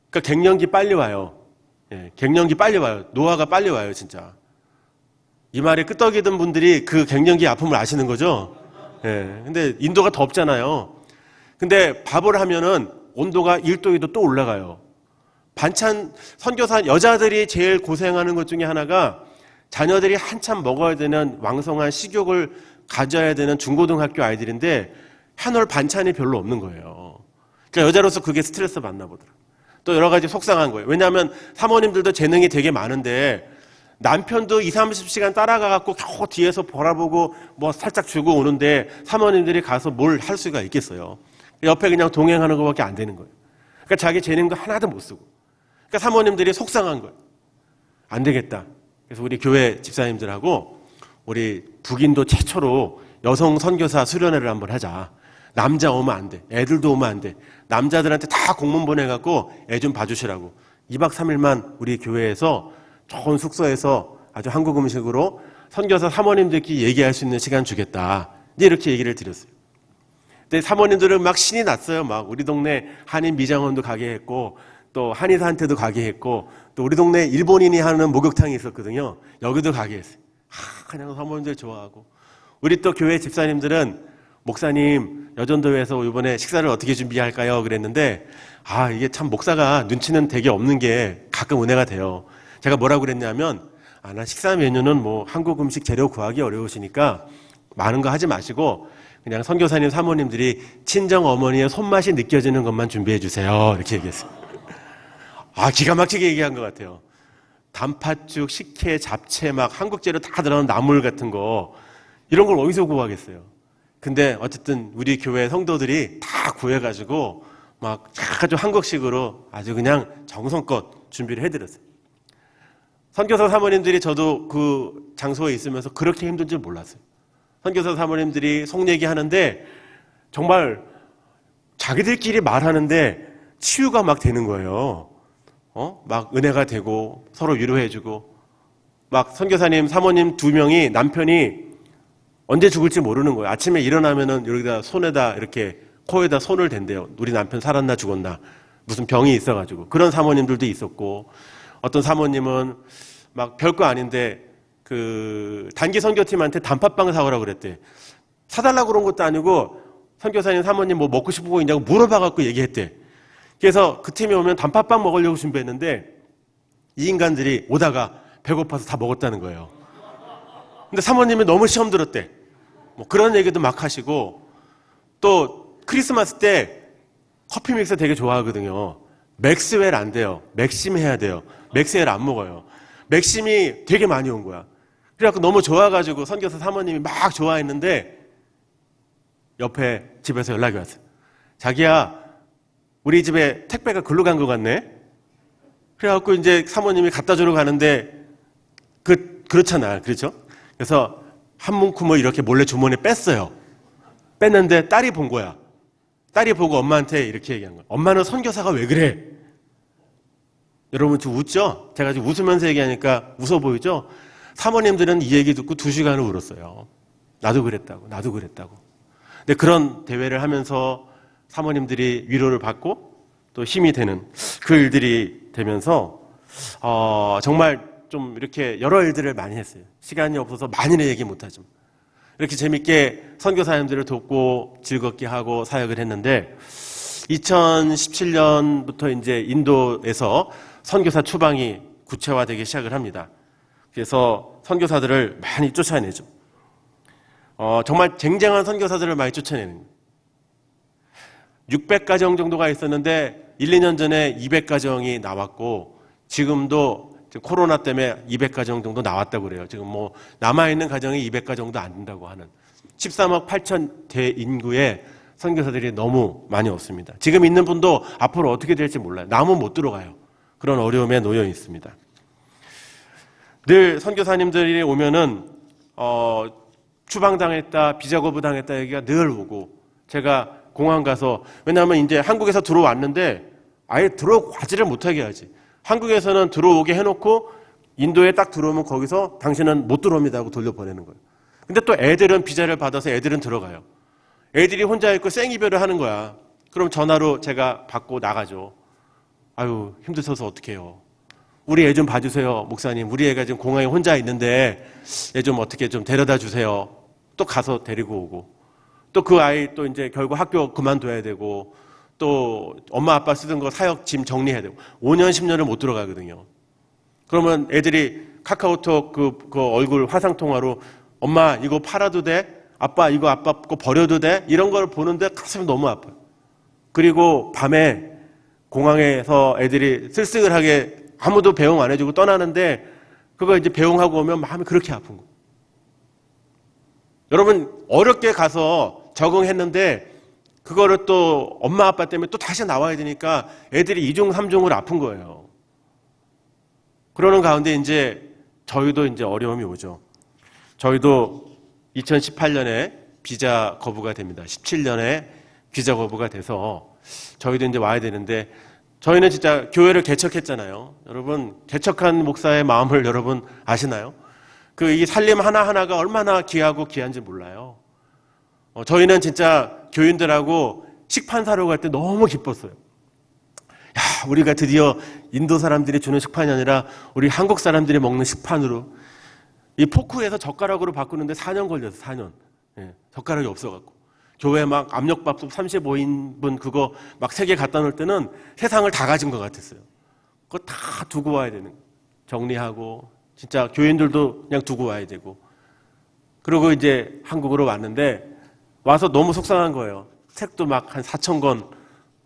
그러니까 갱년기 빨리 와요. 예, 갱년기 빨리 와요. 노화가 빨리 와요, 진짜. 이 말에 끄떡이던 분들이 그 갱년기 아픔을 아시는 거죠? 예, 근데 인도가 덥잖아요. 근데 밥을 하면은 온도가 1도, 2도 또 올라가요. 반찬, 선교사, 여자들이 제일 고생하는 것 중에 하나가 자녀들이 한참 먹어야 되는 왕성한 식욕을 가져야 되는 중고등학교 아이들인데 한올 반찬이 별로 없는 거예요. 그러니까 여자로서 그게 스트레스 받나 보더라고요. 또 여러 가지 속상한 거예요. 왜냐하면 사모님들도 재능이 되게 많은데 남편도 20, 30시간 따라가갖고 겨우 뒤에서 바라보고 뭐 살짝 주고 오는데 사모님들이 가서 뭘 할 수가 있겠어요. 옆에 그냥 동행하는 것밖에 안 되는 거예요. 그러니까 자기 재능도 하나도 못 쓰고. 그러니까 사모님들이 속상한 거예요. 안 되겠다. 그래서 우리 교회 집사님들하고 우리 북인도 최초로 여성 선교사 수련회를 한번 하자. 남자 오면 안 돼. 애들도 오면 안 돼. 남자들한테 다 공문 보내갖고 애 좀 봐주시라고. 2박 3일만 우리 교회에서 좋은 숙소에서 아주 한국 음식으로 선교사 사모님들끼리 얘기할 수 있는 시간 주겠다. 이렇게 얘기를 드렸어요. 근데 사모님들은 막 신이 났어요. 막 우리 동네 한인 미장원도 가게 했고 또 한의사한테도 가게 했고 또 우리 동네 일본인이 하는 목욕탕이 있었거든요. 여기도 가게 했어요. 그냥 사모님들 좋아하고. 우리 또 교회 집사님들은 목사님 여전도에서 이번에 식사를 어떻게 준비할까요? 그랬는데 이게 참 목사가 눈치는 되게 없는 게 가끔 은혜가 돼요. 제가 뭐라고 그랬냐면 나 식사 메뉴는 뭐 한국 음식 재료 구하기 어려우시니까 많은 거 하지 마시고 그냥 선교사님 사모님들이 친정 어머니의 손맛이 느껴지는 것만 준비해 주세요. 이렇게 얘기했어요. 기가 막히게 얘기한 것 같아요. 단팥죽, 식혜, 잡채 막 한국 재료 다 들어간 나물 같은 거 이런 걸 어디서 구하겠어요. 근데 어쨌든 우리 교회 성도들이 다 구해가지고 막 아주 한국식으로 아주 그냥 정성껏 준비를 해드렸어요. 선교사 사모님들이 저도 그 장소에 있으면서 그렇게 힘든 줄 몰랐어요. 선교사 사모님들이 속 얘기하는데 정말 자기들끼리 말하는데 치유가 막 되는 거예요. 막 은혜가 되고 서로 위로해주고 막 선교사님 사모님 2명이 남편이 언제 죽을지 모르는 거예요. 아침에 일어나면은 여기다 손에다 이렇게 코에다 손을 댄대요. 우리 남편 살았나 죽었나 무슨 병이 있어가지고 그런 사모님들도 있었고 어떤 사모님은 막 별거 아닌데 그 단기 선교팀한테 단팥빵 사오라고 그랬대. 사달라고 그런 것도 아니고 선교사님 사모님 뭐 먹고 싶은 거 있냐고 물어봐갖고 얘기했대. 그래서 그 팀이 오면 단팥빵 먹으려고 준비했는데 이 인간들이 오다가 배고파서 다 먹었다는 거예요. 근데 사모님이 너무 시험 들었대. 뭐 그런 얘기도 막 하시고 또 크리스마스 때 커피 믹스 되게 좋아하거든요. 맥스웰 안 돼요. 맥심 해야 돼요. 맥스웰 안 먹어요. 맥심이 되게 많이 온 거야. 그래갖고 너무 좋아가지고 선교사 사모님이 막 좋아했는데 옆에 집에서 연락이 왔어요. 자기야, 우리 집에 택배가 글로 간 것 같네? 그래갖고 이제 사모님이 갖다 주러 가는데 그렇잖아. 그렇죠? 그래서 한 문구멍 이렇게 몰래 주머니에 뺐어요. 뺐는데 딸이 본 거야. 딸이 보고 엄마한테 이렇게 얘기한 거야. 엄마는 선교사가 왜 그래? 여러분 지금 웃죠? 제가 지금 웃으면서 얘기하니까 웃어 보이죠? 사모님들은 이 얘기 듣고 2시간을 울었어요. 나도 그랬다고. 근데 그런 대회를 하면서 사모님들이 위로를 받고 또 힘이 되는 그 일들이 되면서 정말 좀 이렇게 여러 일들을 많이 했어요. 시간이 없어서 많이는 얘기 못하지만 이렇게 재밌게 선교사님들을 돕고 즐겁게 하고 사역을 했는데 2017년부터 이제 인도에서 선교사 추방이 구체화되기 시작을 합니다. 그래서 선교사들을 많이 쫓아내죠. 정말 쟁쟁한 선교사들을 많이 쫓아내는 거예요. 600가정 정도가 있었는데 1, 2년 전에 200가정이 나왔고 지금도 코로나 때문에 200가정 정도 나왔다고 그래요. 지금 뭐 남아있는 가정이 200가정도 안 된다고 하는 13억 8천 대인구의 선교사들이 너무 많이 없습니다. 지금 있는 분도 앞으로 어떻게 될지 몰라요. 나무 못 들어가요. 그런 어려움에 놓여 있습니다. 늘 선교사님들이 오면은 추방당했다, 비자 거부당했다 얘기가 늘 오고, 제가 공항 가서, 왜냐하면 이제 한국에서 들어왔는데 아예 들어가지를 못하게 하지. 한국에서는 들어오게 해놓고 인도에 딱 들어오면 거기서 당신은 못 들어옵니다 하고 돌려보내는 거예요. 근데 또 애들은 비자를 받아서 애들은 들어가요. 애들이 혼자 있고 생이별을 하는 거야. 그럼 전화로 제가 받고 나가죠. 아유, 힘드셔서 어떡해요. 우리 애 좀 봐주세요, 목사님. 우리 애가 지금 공항에 혼자 있는데 애 좀 어떻게 좀 데려다 주세요. 또 가서 데리고 오고. 또 그 아이 또 이제 결국 학교 그만둬야 되고, 또 엄마 아빠 쓰던 거 사역 짐 정리해야 되고. 5년, 10년을 못 들어가거든요. 그러면 애들이 카카오톡 그 얼굴 화상통화로 엄마 이거 팔아도 돼? 아빠 이거 아빠 거 버려도 돼? 이런 걸 보는데 가슴이 너무 아파요. 그리고 밤에 공항에서 애들이 쓸쓸하게 아무도 배웅 안 해주고 떠나는데 그거 이제 배웅하고 오면 마음이 그렇게 아픈 거예요. 여러분 어렵게 가서 적응했는데 그거를 또 엄마 아빠 때문에 또 다시 나와야 되니까 애들이 2중 3중으로 아픈 거예요. 그러는 가운데 이제 저희도 이제 어려움이 오죠. 저희도 2018년에 비자 거부가 됩니다. 17년에 비자 거부가 돼서 저희도 이제 와야 되는데, 저희는 진짜 교회를 개척했잖아요. 여러분 개척한 목사의 마음을 여러분 아시나요? 이 살림 하나하나가 얼마나 귀하고 귀한지 몰라요. 저희는 진짜 교인들하고 식판 사러 갈 때 너무 기뻤어요. 야, 우리가 드디어 인도 사람들이 주는 식판이 아니라 우리 한국 사람들이 먹는 식판으로, 이 포크에서 젓가락으로 바꾸는데 4년 걸렸어요. 4년. 예, 젓가락이 없어갖고. 교회 막 압력밥솥 35인분 그거 막 3개 갖다 놓을 때는 세상을 다 가진 것 같았어요. 그거 다 두고 와야 되는 거예요. 정리하고, 진짜 교인들도 그냥 두고 와야 되고. 그리고 이제 한국으로 왔는데, 와서 너무 속상한 거예요. 책도 막 한 4,000권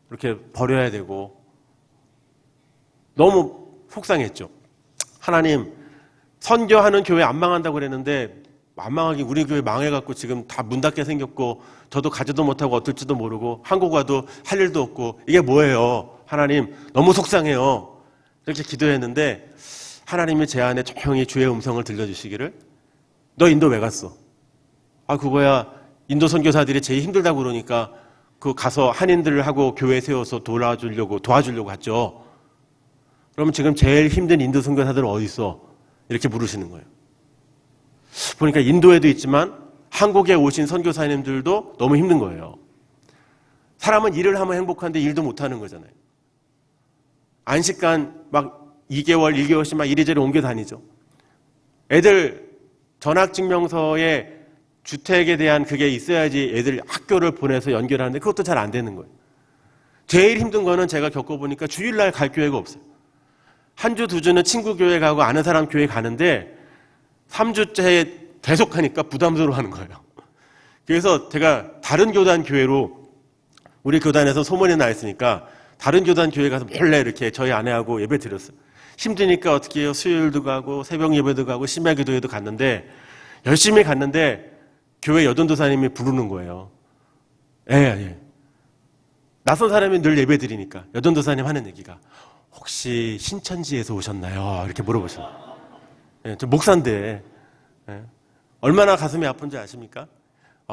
이렇게 버려야 되고. 너무 속상했죠. 하나님, 선교하는 교회 안 망한다고 그랬는데 안 망하긴 우리 교회 망해갖고 지금 다 문 닫게 생겼고, 저도 가지도 못하고 어떨지도 모르고, 한국 와도 할 일도 없고, 이게 뭐예요? 하나님 너무 속상해요. 이렇게 기도했는데 하나님이 제 안에 조용히 주의 음성을 들려주시기를, 너 인도 왜 갔어? 아, 그거야 인도 선교사들이 제일 힘들다고 그러니까 그 가서 한인들하고 교회 세워서 도와주려고 갔죠. 그러면 지금 제일 힘든 인도 선교사들은 어디 있어? 이렇게 물으시는 거예요. 보니까 인도에도 있지만 한국에 오신 선교사님들도 너무 힘든 거예요. 사람은 일을 하면 행복한데 일도 못하는 거잖아요. 안식간 막 2개월, 1개월씩 막 이리저리 옮겨 다니죠. 애들 전학증명서에 주택에 대한 그게 있어야지 애들 학교를 보내서 연결하는데 그것도 잘 안 되는 거예요. 제일 힘든 거는 제가 겪어보니까 주일날 갈 교회가 없어요. 한 주, 2주는 친구 교회 가고 아는 사람 교회 가는데 3주째 계속 하니까 부담스러워하는 거예요. 그래서 제가 다른 교단 교회로, 우리 교단에서 소문이 나 있으니까 다른 교단 교회 가서 몰래 이렇게 저희 아내하고 예배 드렸어요. 힘드니까 어떻게 해요? 수요일도 가고 새벽 예배도 가고 심야 기도회도 갔는데, 열심히 갔는데 교회 여전도사님이 부르는 거예요. 예. 낯선 사람이 늘 예배 드리니까 여전도사님 하는 얘기가, 혹시 신천지에서 오셨나요? 이렇게 물어보셔요. 예, 저 목사인데. 예. 얼마나 가슴이 아픈지 아십니까?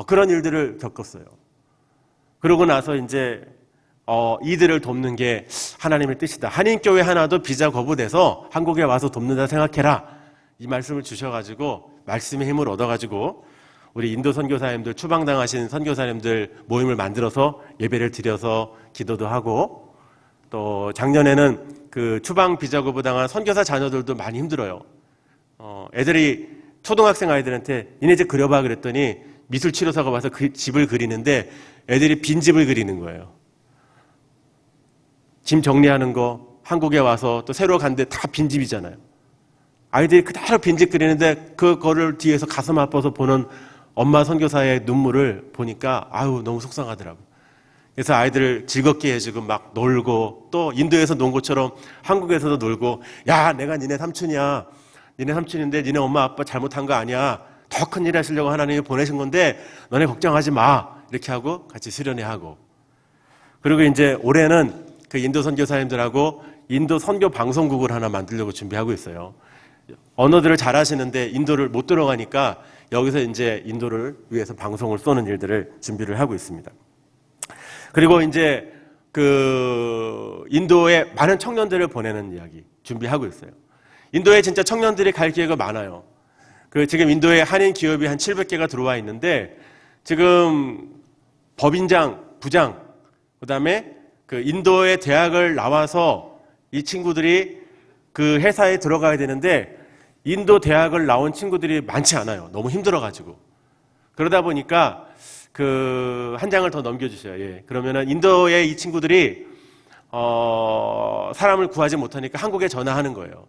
그런 일들을 겪었어요. 그러고 나서 이제 이들을 돕는 게 하나님의 뜻이다. 한인교회 하나도 비자 거부돼서 한국에 와서 돕는다 생각해라. 이 말씀을 주셔가지고, 말씀의 힘을 얻어가지고 우리 인도 선교사님들, 추방당하신 선교사님들 모임을 만들어서 예배를 드려서 기도도 하고, 또 작년에는 그 추방 비자 거부당한 선교사 자녀들도 많이 힘들어요. 애들이 초등학생 아이들한테 니네 집 그려봐 그랬더니 미술치료사가 와서 그 집을 그리는데 애들이 빈집을 그리는 거예요. 짐 정리하는 거, 한국에 와서 또 새로 갔는데 다 빈집이잖아요. 아이들이 그대로 빈집 그리는데 그거를 뒤에서 가슴 아파서 보는 엄마 선교사의 눈물을 보니까 아유 너무 속상하더라고요. 그래서 아이들을 즐겁게 해주고 막 놀고, 또 인도에서 논 것처럼 한국에서도 놀고, 야 내가 니네 삼촌이야. 니네 삼촌인데 니네 엄마 아빠 잘못한 거 아니야. 더 큰 일 하시려고 하나님이 보내신 건데 너네 걱정하지 마. 이렇게 하고 같이 수련회하고. 그리고 이제 올해는 그 인도 선교사님들하고 인도 선교 방송국을 하나 만들려고 준비하고 있어요. 언어들을 잘 하시는데 인도를 못 들어가니까 여기서 이제 인도를 위해서 방송을 쏘는 일들을 준비를 하고 있습니다. 그리고 이제 그 인도에 많은 청년들을 보내는 이야기 준비하고 있어요. 인도에 진짜 청년들이 갈 기회가 많아요. 그 지금 인도에 한인 기업이 한 700개가 들어와 있는데 지금 법인장, 부장, 그다음에 그 인도의 대학을 나와서 이 친구들이 그 회사에 들어가야 되는데 인도 대학을 나온 친구들이 많지 않아요. 너무 힘들어가지고. 그러다 보니까 그 한 장을 더 넘겨주세요. 예. 그러면은 인도의 이 친구들이 사람을 구하지 못하니까 한국에 전화하는 거예요.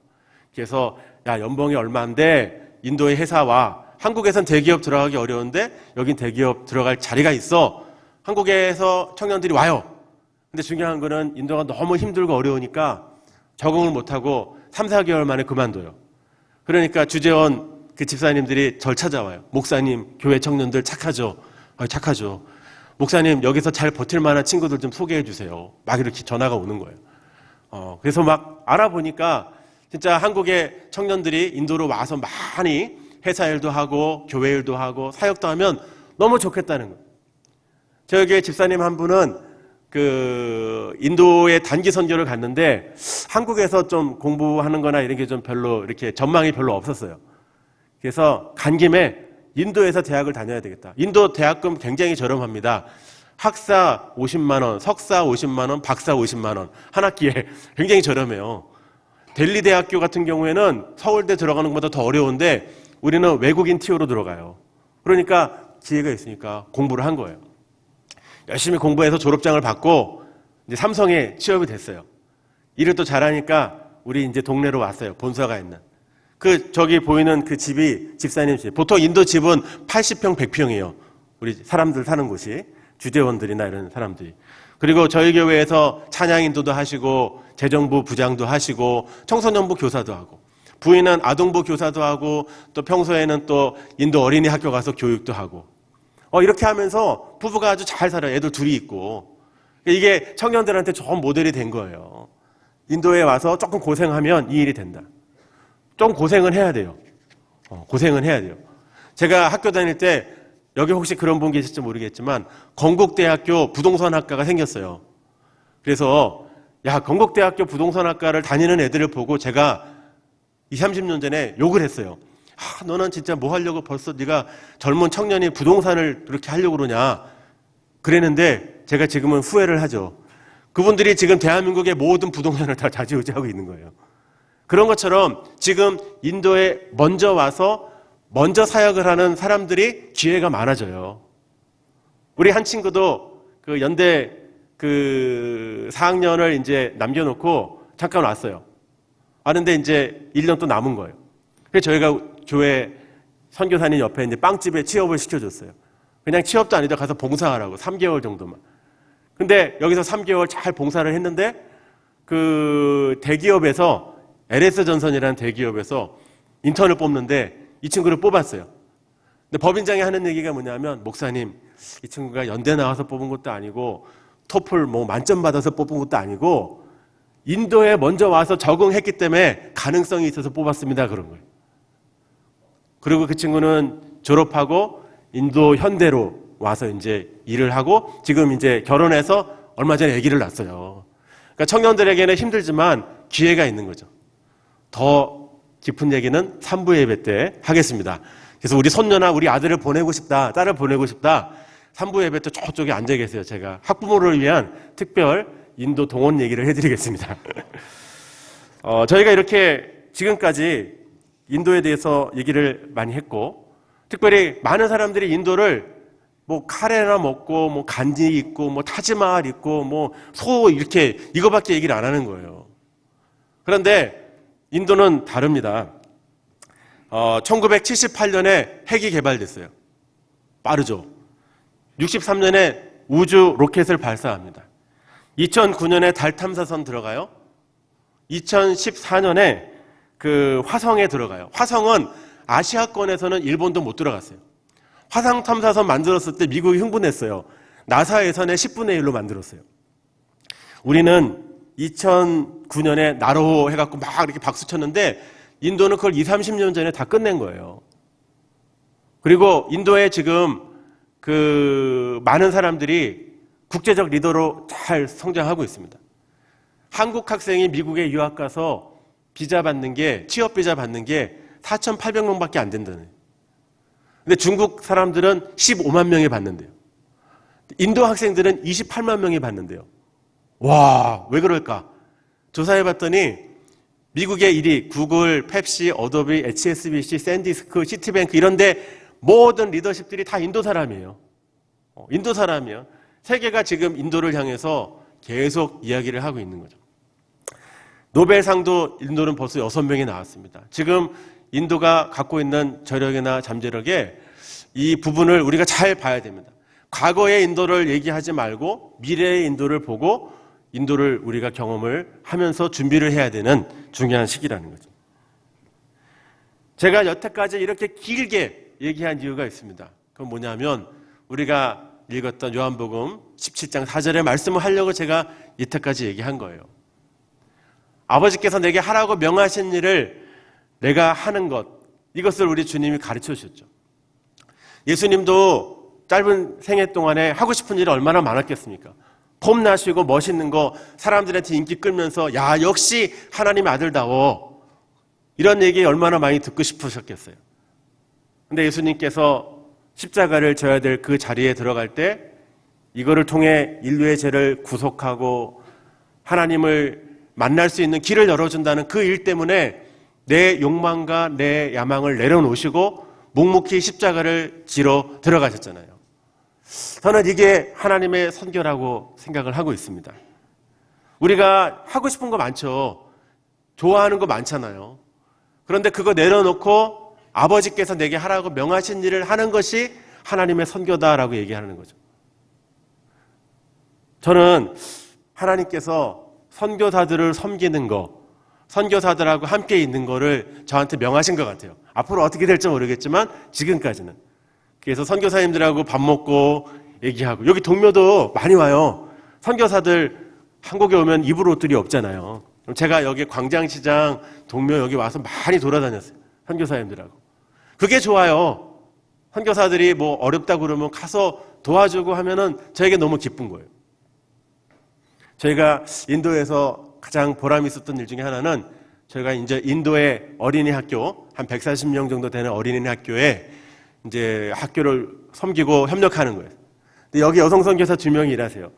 그래서 야, 연봉이 얼마인데 인도의 회사와 한국에선 대기업 들어가기 어려운데 여긴 대기업 들어갈 자리가 있어. 한국에서 청년들이 와요. 근데 중요한 거는 인도가 너무 힘들고 어려우니까 적응을 못하고 3, 4개월 만에 그만둬요. 그러니까 주재원 그 집사님들이 절 찾아와요. 목사님, 교회 청년들 착하죠? 착하죠. 목사님, 여기서 잘 버틸 만한 친구들 좀 소개해 주세요. 막 이렇게 전화가 오는 거예요. 그래서 막 알아보니까 진짜 한국의 청년들이 인도로 와서 많이 회사 일도 하고 교회 일도 하고 사역도 하면 너무 좋겠다는 거예요. 저기 집사님 한 분은 그 인도에 단기 선교를 갔는데 한국에서 좀 공부하는 거나 이런 게 좀 별로 이렇게 전망이 별로 없었어요. 그래서 간 김에 인도에서 대학을 다녀야 되겠다. 인도 대학금 굉장히 저렴합니다. 학사 50만 원, 석사 50만 원, 박사 50만 원. 한 학기에 굉장히 저렴해요. 델리 대학교 같은 경우에는 서울대 들어가는 것보다 더 어려운데 우리는 외국인 티오로 들어가요. 그러니까 기회가 있으니까 공부를 한 거예요. 열심히 공부해서 졸업장을 받고 이제 삼성에 취업이 됐어요. 일을 또 잘하니까 우리 이제 동네로 왔어요. 본사가 있는. 그 저기 보이는 그 집이 집사님 집. 보통 인도 집은 80평, 100평이에요. 우리 사람들 사는 곳이. 주재원들이나 이런 사람들이. 그리고 저희 교회에서 찬양 인도도 하시고 재정부 부장도 하시고 청소년부 교사도 하고 부인은 아동부 교사도 하고 또 평소에는 또 인도 어린이 학교 가서 교육도 하고 이렇게 하면서 부부가 아주 잘 살아요. 애들 둘이 있고. 이게 청년들한테 좋은 모델이 된 거예요. 인도에 와서 조금 고생하면 이 일이 된다. 좀 고생은 해야 돼요. 고생은 해야 돼요. 제가 학교 다닐 때 여기 혹시 그런 분 계실지 모르겠지만 건국대학교 부동산학과가 생겼어요. 그래서 야, 건국대학교 부동산학과를 다니는 애들을 보고 제가 20, 30년 전에 욕을 했어요. 너는 진짜 뭐 하려고 벌써 네가 젊은 청년이 부동산을 그렇게 하려고 그러냐. 그랬는데 제가 지금은 후회를 하죠. 그분들이 지금 대한민국의 모든 부동산을 다 좌지우지하고 있는 거예요. 그런 것처럼 지금 인도에 먼저 와서 먼저 사역을 하는 사람들이 기회가 많아져요. 우리 한 친구도 그 연대 그 4학년을 이제 남겨놓고 잠깐 왔어요. 왔는데 이제 1년 또 남은 거예요. 그래서 저희가 교회 선교사님 옆에 이제 빵집에 취업을 시켜줬어요. 그냥 취업도 아니다 가서 봉사하라고 3개월 정도만. 근데 여기서 3개월 잘 봉사를 했는데 그 대기업에서 LS전선이라는 대기업에서 인턴을 뽑는데 이 친구를 뽑았어요. 근데 법인장이 하는 얘기가 뭐냐면 목사님 이 친구가 연대 나와서 뽑은 것도 아니고 토플 뭐 만점 받아서 뽑은 것도 아니고 인도에 먼저 와서 적응했기 때문에 가능성이 있어서 뽑았습니다. 그런 거예요. 그리고 그 친구는 졸업하고 인도 현대로 와서 이제 일을 하고 지금 이제 결혼해서 얼마 전에 아기를 낳았어요. 그러니까 청년들에게는 힘들지만 기회가 있는 거죠. 더 깊은 얘기는 3부 예배 때 하겠습니다. 그래서 우리 손녀나 우리 아들을 보내고 싶다, 딸을 보내고 싶다. 3부 예배 때 저쪽에 앉아 계세요. 제가 학부모를 위한 특별 인도 동원 얘기를 해드리겠습니다. 저희가 이렇게 지금까지 인도에 대해서 얘기를 많이 했고, 특별히 많은 사람들이 인도를 뭐 카레나 먹고, 뭐 간지 있고, 뭐 타지마할 있고, 뭐 소 이렇게 이거밖에 얘기를 안 하는 거예요. 그런데 인도는 다릅니다. 1978년에 핵이 개발됐어요. 빠르죠. 63년에 우주 로켓을 발사합니다. 2009년에 달 탐사선 들어가요. 2014년에 그 화성에 들어가요. 화성은 아시아권에서는 일본도 못 들어갔어요. 화성 탐사선 만들었을 때 미국이 흥분했어요. 나사 예산의 10분의 1로 만들었어요. 우리는 2009년에 나로 해갖고 막 이렇게 박수 쳤는데 인도는 그걸 20, 30년 전에 다 끝낸 거예요. 그리고 인도에 지금 그 많은 사람들이 국제적 리더로 잘 성장하고 있습니다. 한국 학생이 미국에 유학 가서 비자 받는 게, 취업 비자 받는 게 4,800명밖에 안 된다는. 근데 중국 사람들은 15만 명이 받는데요. 인도 학생들은 28만 명이 받는데요. 와, 왜 그럴까? 조사해 봤더니 미국의 1위, 구글, 펩시, 어도비, HSBC, 샌디스크, 시티뱅크 이런데 모든 리더십들이 다 인도 사람이에요. 인도 사람이에요. 세계가 지금 인도를 향해서 계속 이야기를 하고 있는 거죠. 노벨상도 인도는 벌써 6명이 나왔습니다. 지금 인도가 갖고 있는 저력이나 잠재력에 이 부분을 우리가 잘 봐야 됩니다. 과거의 인도를 얘기하지 말고 미래의 인도를 보고 인도를 우리가 경험을 하면서 준비를 해야 되는 중요한 시기라는 거죠. 제가 여태까지 이렇게 길게 얘기한 이유가 있습니다. 그건 뭐냐면 우리가 읽었던 요한복음 17장 4절의 말씀을 하려고 제가 이때까지 얘기한 거예요. 아버지께서 내게 하라고 명하신 일을 내가 하는 것, 이것을 우리 주님이 가르쳐 주셨죠. 예수님도 짧은 생애 동안에 하고 싶은 일이 얼마나 많았겠습니까? 폼나시고 멋있는 거, 사람들한테 인기 끌면서 야, 역시 하나님의 아들다워, 이런 얘기 얼마나 많이 듣고 싶으셨겠어요. 근데 예수님께서 십자가를 져야 될 그 자리에 들어갈 때 이거를 통해 인류의 죄를 구속하고 하나님을 만날 수 있는 길을 열어준다는 그 일 때문에 내 욕망과 내 야망을 내려놓으시고 묵묵히 십자가를 지러 들어가셨잖아요. 저는 이게 하나님의 선교라고 생각을 하고 있습니다. 우리가 하고 싶은 거 많죠. 좋아하는 거 많잖아요. 그런데 그거 내려놓고 아버지께서 내게 하라고 명하신 일을 하는 것이 하나님의 선교다라고 얘기하는 거죠. 저는 하나님께서 선교사들을 섬기는 거, 선교사들하고 함께 있는 거를 저한테 명하신 것 같아요. 앞으로 어떻게 될지 모르겠지만 지금까지는. 그래서 선교사님들하고 밥 먹고 얘기하고, 여기 동묘도 많이 와요. 선교사들 한국에 오면 입을 옷들이 없잖아요. 제가 여기 광장시장, 동묘 여기 와서 많이 돌아다녔어요. 선교사님들하고. 그게 좋아요. 선교사들이 뭐 어렵다고 그러면 가서 도와주고 하면은 저에게 너무 기쁜 거예요. 저희가 인도에서 가장 보람이 있었던 일 중에 하나는 저희가 이제 인도의 어린이 학교, 한 140명 정도 되는 어린이 학교에 이제 학교를 섬기고 협력하는 거예요. 근데 여기 여성 선교사 2명이 일하세요.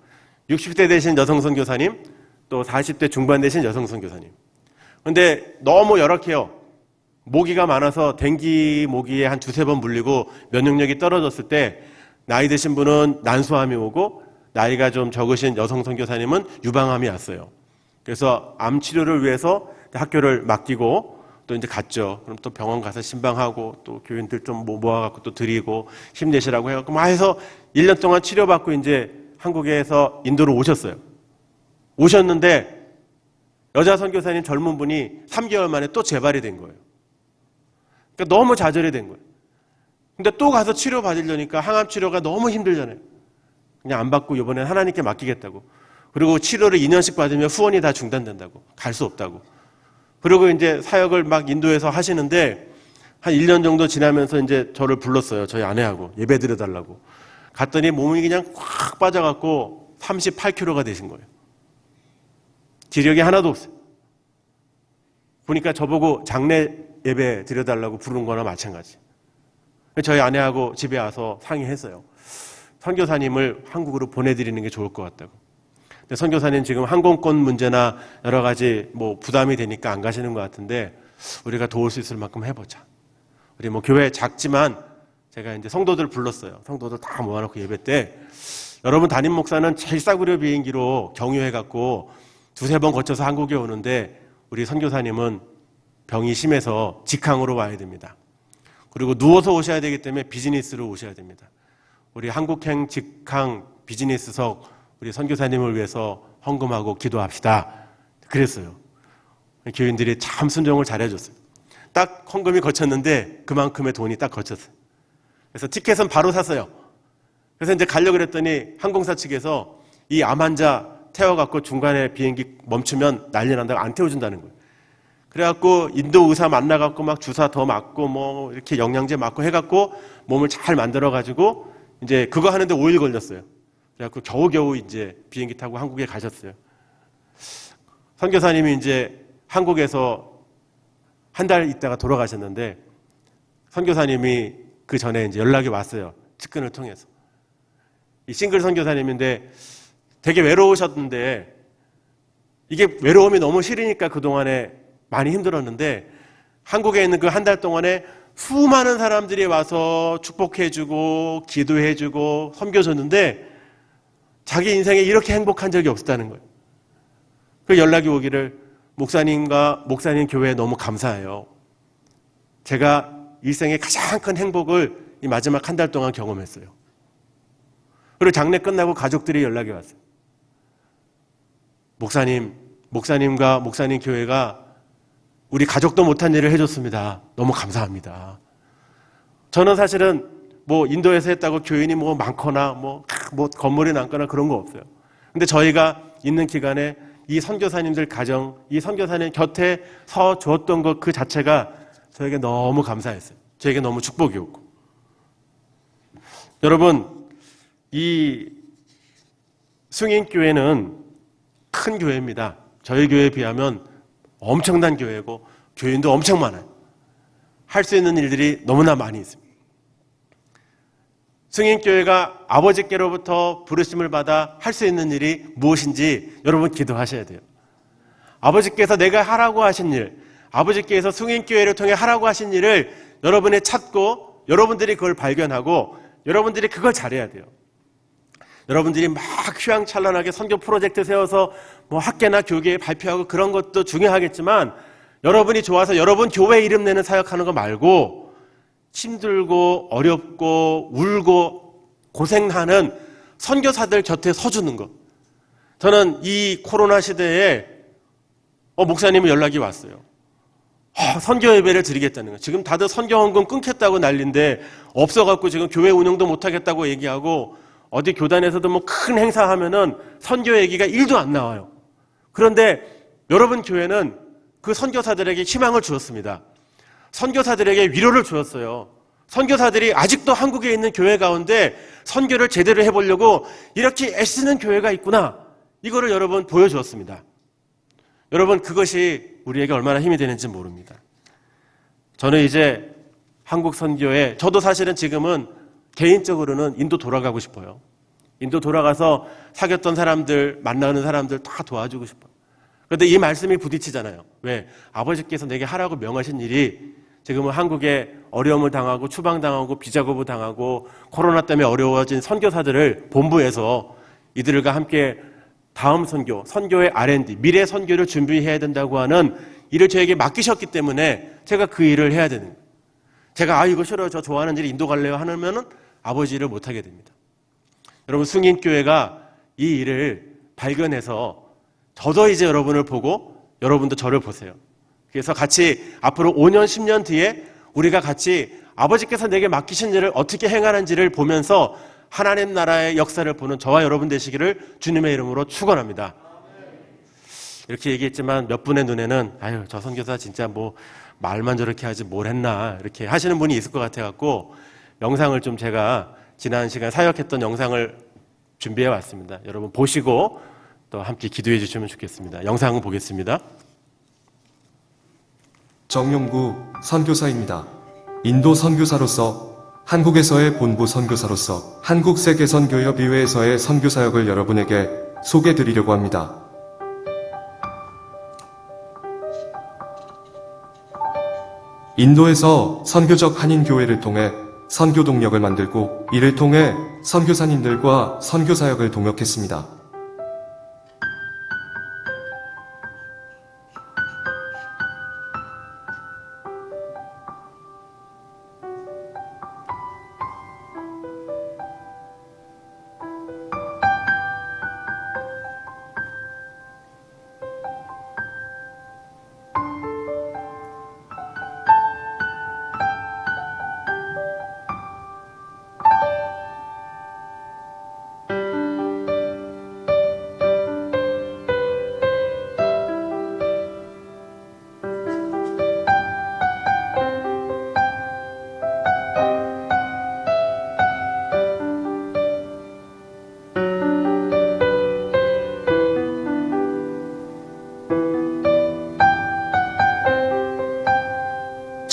60대 되신 여성 선교사님, 또 40대 중반 되신 여성 선교사님. 근데 너무 열악해요. 모기가 많아서 댕기 모기에 한 2-3번 물리고 면역력이 떨어졌을 때 나이 드신 분은 난소암이 오고 나이가 좀 적으신 여성 선교사님은 유방암이 왔어요. 그래서 암 치료를 위해서 학교를 맡기고 또 이제 갔죠. 그럼 또 병원 가서 신방하고 또 교인들 좀 모아갖고 또 드리고 힘내시라고 해갖고 막 해서 1년 동안 치료받고 이제 한국에서 인도로 오셨어요. 오셨는데 여자 선교사님 젊은 분이 3개월 만에 또 재발이 된 거예요. 그러니까 너무 좌절이 된 거예요. 근데 또 가서 치료 받으려니까 항암 치료가 너무 힘들잖아요. 그냥 안 받고 이번엔 하나님께 맡기겠다고. 그리고 치료를 2년씩 받으면 후원이 다 중단된다고. 갈 수 없다고. 그리고 이제 사역을 막 인도에서 하시는데 한 1년 정도 지나면서 이제 저를 불렀어요. 저희 아내하고 예배 드려달라고. 갔더니 몸이 그냥 꽉 빠져갖고 38kg가 되신 거예요. 기력이 하나도 없어요. 보니까 저보고 장례 예배 드려달라고 부른 거나 마찬가지. 저희 아내하고 집에 와서 상의했어요. 선교사님을 한국으로 보내드리는 게 좋을 것 같다고. 근데 선교사님 지금 항공권 문제나 여러 가지 뭐 부담이 되니까 안 가시는 것 같은데 우리가 도울 수 있을 만큼 해보자. 우리 뭐 교회 작지만 제가 이제 성도들 불렀어요. 성도들 다 모아놓고 예배 때 여러분 담임 목사는 제일 싸구려 비행기로 경유해갖고 2-3번 거쳐서 한국에 오는데 우리 선교사님은 병이 심해서 직항으로 와야 됩니다. 그리고 누워서 오셔야 되기 때문에 비즈니스로 오셔야 됩니다. 우리 한국행 직항 비즈니스석 우리 선교사님을 위해서 헌금하고 기도합시다. 그랬어요. 교인들이 참 순종을 잘해줬어요. 딱 헌금이 거쳤는데 그만큼의 돈이 딱 거쳤어요. 그래서 티켓은 바로 샀어요. 그래서 이제 가려고 그랬더니 항공사 측에서 이 암 환자 태워갖고 중간에 비행기 멈추면 난리 난다고 안 태워준다는 거예요. 그래갖고 인도 의사 만나갖고 막 주사 더 맞고 뭐 이렇게 영양제 맞고 해갖고 몸을 잘 만들어가지고 이제 그거 하는데 5일 걸렸어요. 그래갖고 겨우겨우 이제 비행기 타고 한국에 가셨어요. 선교사님이 이제 한국에서 한 달 있다가 돌아가셨는데 선교사님이 그 전에 이제 연락이 왔어요. 측근을 통해서. 이 싱글 선교사님인데 되게 외로우셨는데 이게 외로움이 너무 싫으니까 그동안에 많이 힘들었는데 한국에 있는 그 한 달 동안에 수많은 사람들이 와서 축복해주고 기도해주고 섬겨줬는데 자기 인생에 이렇게 행복한 적이 없었다는 거예요. 그 연락이 오기를 목사님과 목사님 교회에 너무 감사해요. 제가 일생의 가장 큰 행복을 이 마지막 한 달 동안 경험했어요. 그리고 장례 끝나고 가족들이 연락이 왔어요. 목사님과 목사님 교회가 우리 가족도 못한 일을 해줬습니다. 너무 감사합니다. 저는 사실은 뭐 인도에서 했다고 교인이 뭐 많거나 뭐 건물이 남거나 그런 거 없어요. 근데 저희가 있는 기간에 이 선교사님들 가정, 이 선교사님 곁에 서 주었던 것 그 자체가 저에게 너무 감사했어요. 저에게 너무 축복이었고. 여러분, 이 승인교회는 큰 교회입니다. 저희 교회에 비하면 엄청난 교회고 교인도 엄청 많아요. 할 수 있는 일들이 너무나 많이 있습니다. 승인교회가 아버지께로부터 부르심을 받아 할 수 있는 일이 무엇인지 여러분 기도하셔야 돼요. 아버지께서 내가 하라고 하신 일, 아버지께서 승인교회를 통해 하라고 하신 일을 여러분이 찾고 여러분들이 그걸 발견하고 여러분들이 그걸 잘해야 돼요. 여러분들이 막 휘황찬란하게 선교 프로젝트 세워서 뭐 학계나 교계에 발표하고 그런 것도 중요하겠지만 여러분이 좋아서 여러분 교회 이름 내는 사역하는 거 말고 힘들고 어렵고 울고 고생하는 선교사들 곁에 서주는 것. 저는 이 코로나 시대에 목사님은 연락이 왔어요. 선교 예배를 드리겠다는 거예요. 지금 다들 선교 헌금 끊겠다고 난리인데 없어갖고 지금 교회 운영도 못하겠다고 얘기하고 어디 교단에서도 뭐 큰 행사하면은 선교 얘기가 1도 안 나와요. 그런데 여러분 교회는 그 선교사들에게 희망을 주었습니다. 선교사들에게 위로를 주었어요. 선교사들이 아직도 한국에 있는 교회 가운데 선교를 제대로 해보려고 이렇게 애쓰는 교회가 있구나. 이거를 여러분 보여주었습니다. 여러분 그것이 우리에게 얼마나 힘이 되는지 모릅니다. 저는 이제 한국 선교에 저도 사실은 지금은 개인적으로는 인도 돌아가고 싶어요. 인도 돌아가서 사귀었던 사람들, 만나는 사람들 다 도와주고 싶어요. 그런데 이 말씀이 부딪히잖아요. 왜? 아버지께서 내게 하라고 명하신 일이 지금은 한국에 어려움을 당하고 추방당하고 비자거부 당하고 코로나 때문에 어려워진 선교사들을 본부에서 이들과 함께 다음 선교, 선교의 R&D, 미래 선교를 준비해야 된다고 하는 일을 저에게 맡기셨기 때문에 제가 그 일을 해야 되는 거예요. 제가 이거 싫어요. 저 좋아하는 일 인도 갈래요 하면은 아버지 일을 못하게 됩니다. 여러분 승인교회가 이 일을 발견해서 저도 이제 여러분을 보고 여러분도 저를 보세요. 그래서 같이 앞으로 5년, 10년 뒤에 우리가 같이 아버지께서 내게 맡기신 일을 어떻게 행하는지를 보면서 하나님 나라의 역사를 보는 저와 여러분 되시기를 주님의 이름으로 축원합니다. 이렇게 얘기했지만 몇 분의 눈에는 저 선교사 진짜 뭐 말만 저렇게 하지 뭘 했나 이렇게 하시는 분이 있을 것 같아갖고 영상을 좀 제가 지난 시간 사역했던 영상을 준비해 왔습니다. 여러분 보시고 또 함께 기도해 주시면 좋겠습니다. 영상을 보겠습니다. 정용구 선교사입니다. 인도 선교사로서 한국에서의 본부 선교사로서 한국세계선교협의회에서의 선교사역을 여러분에게 소개드리려고 합니다. 인도에서 선교적 한인교회를 통해 선교 동력을 만들고 이를 통해 선교사님들과 선교사역을 동역했습니다.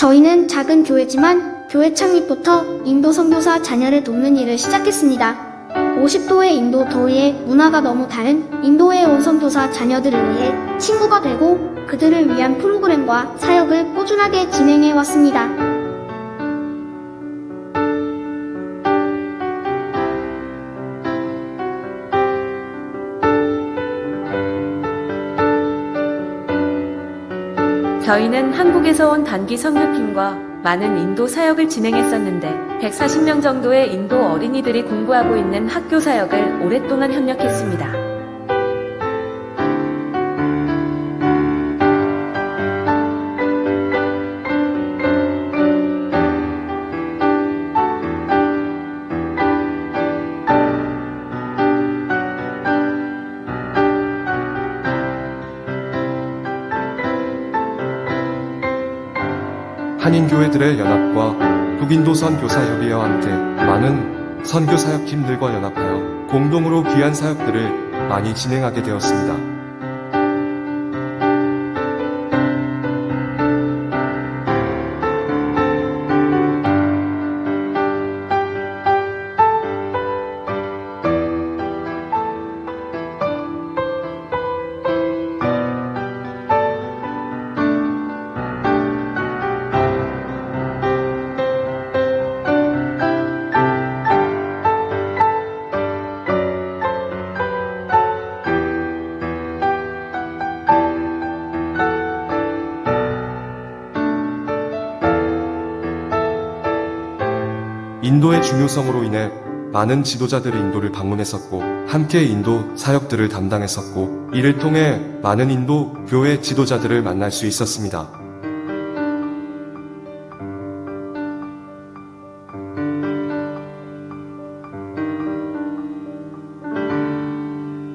저희는 작은 교회지만 교회 창립부터 인도 선교사 자녀를 돕는 일을 시작했습니다. 50도의 인도 더위에 문화가 너무 다른 인도에 온 선교사 자녀들을 위해 친구가 되고 그들을 위한 프로그램과 사역을 꾸준하게 진행해 왔습니다. 저희는 한국에서 온 단기 선교팀과 많은 인도 사역을 진행했었는데 140명 정도의 인도 어린이들이 공부하고 있는 학교 사역을 오랫동안 협력했습니다. 한인교회들의 연합과 북인도 선교사협의회와 함께 많은 선교사역팀들과 연합하여 공동으로 귀한 사역들을 많이 진행하게 되었습니다. 인도의 중요성으로 인해 많은 지도자들이 인도를 방문했었고 함께 인도 사역들을 담당했었고 이를 통해 많은 인도 교회 지도자들을 만날 수 있었습니다.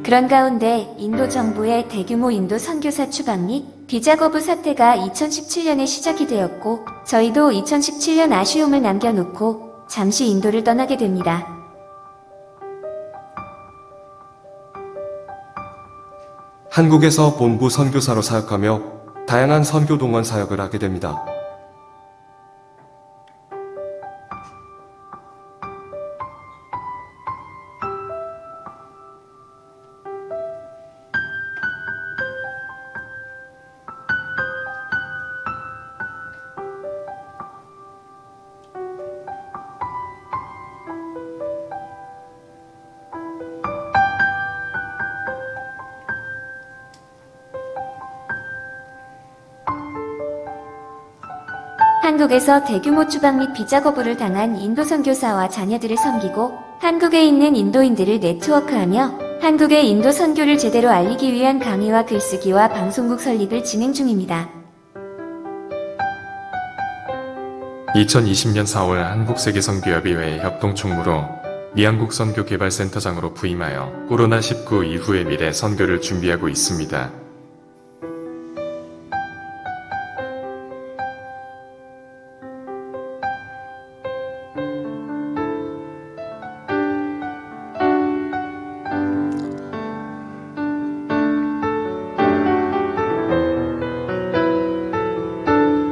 그런 가운데 인도 정부의 대규모 인도 선교사 추방 및 비자 거부 사태가 2017년에 시작이 되었고 저희도 2017년 아쉬움을 남겨놓고 잠시 인도를 떠나게 됩니다. 한국에서 본부 선교사로 사역하며 다양한 선교 동원 사역을 하게 됩니다. 한국에서 대규모 추방 및 비자 거부를 당한 인도 선교사와 자녀들을 섬기고 한국에 있는 인도인들을 네트워크하며 한국의 인도 선교를 제대로 알리기 위한 강의와 글쓰기와 방송국 설립을 진행 중입니다. 2020년 4월 한국세계선교협의회 협동총무로 미한국 선교개발센터장으로 부임하여 코로나19 이후의 미래 선교를 준비하고 있습니다.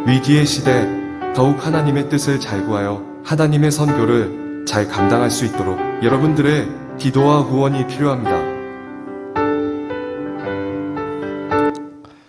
위기의 시대 더욱 하나님의 뜻을 잘 구하여 하나님의 선교를 잘 감당할 수 있도록 여러분들의 기도와 후원이 필요합니다.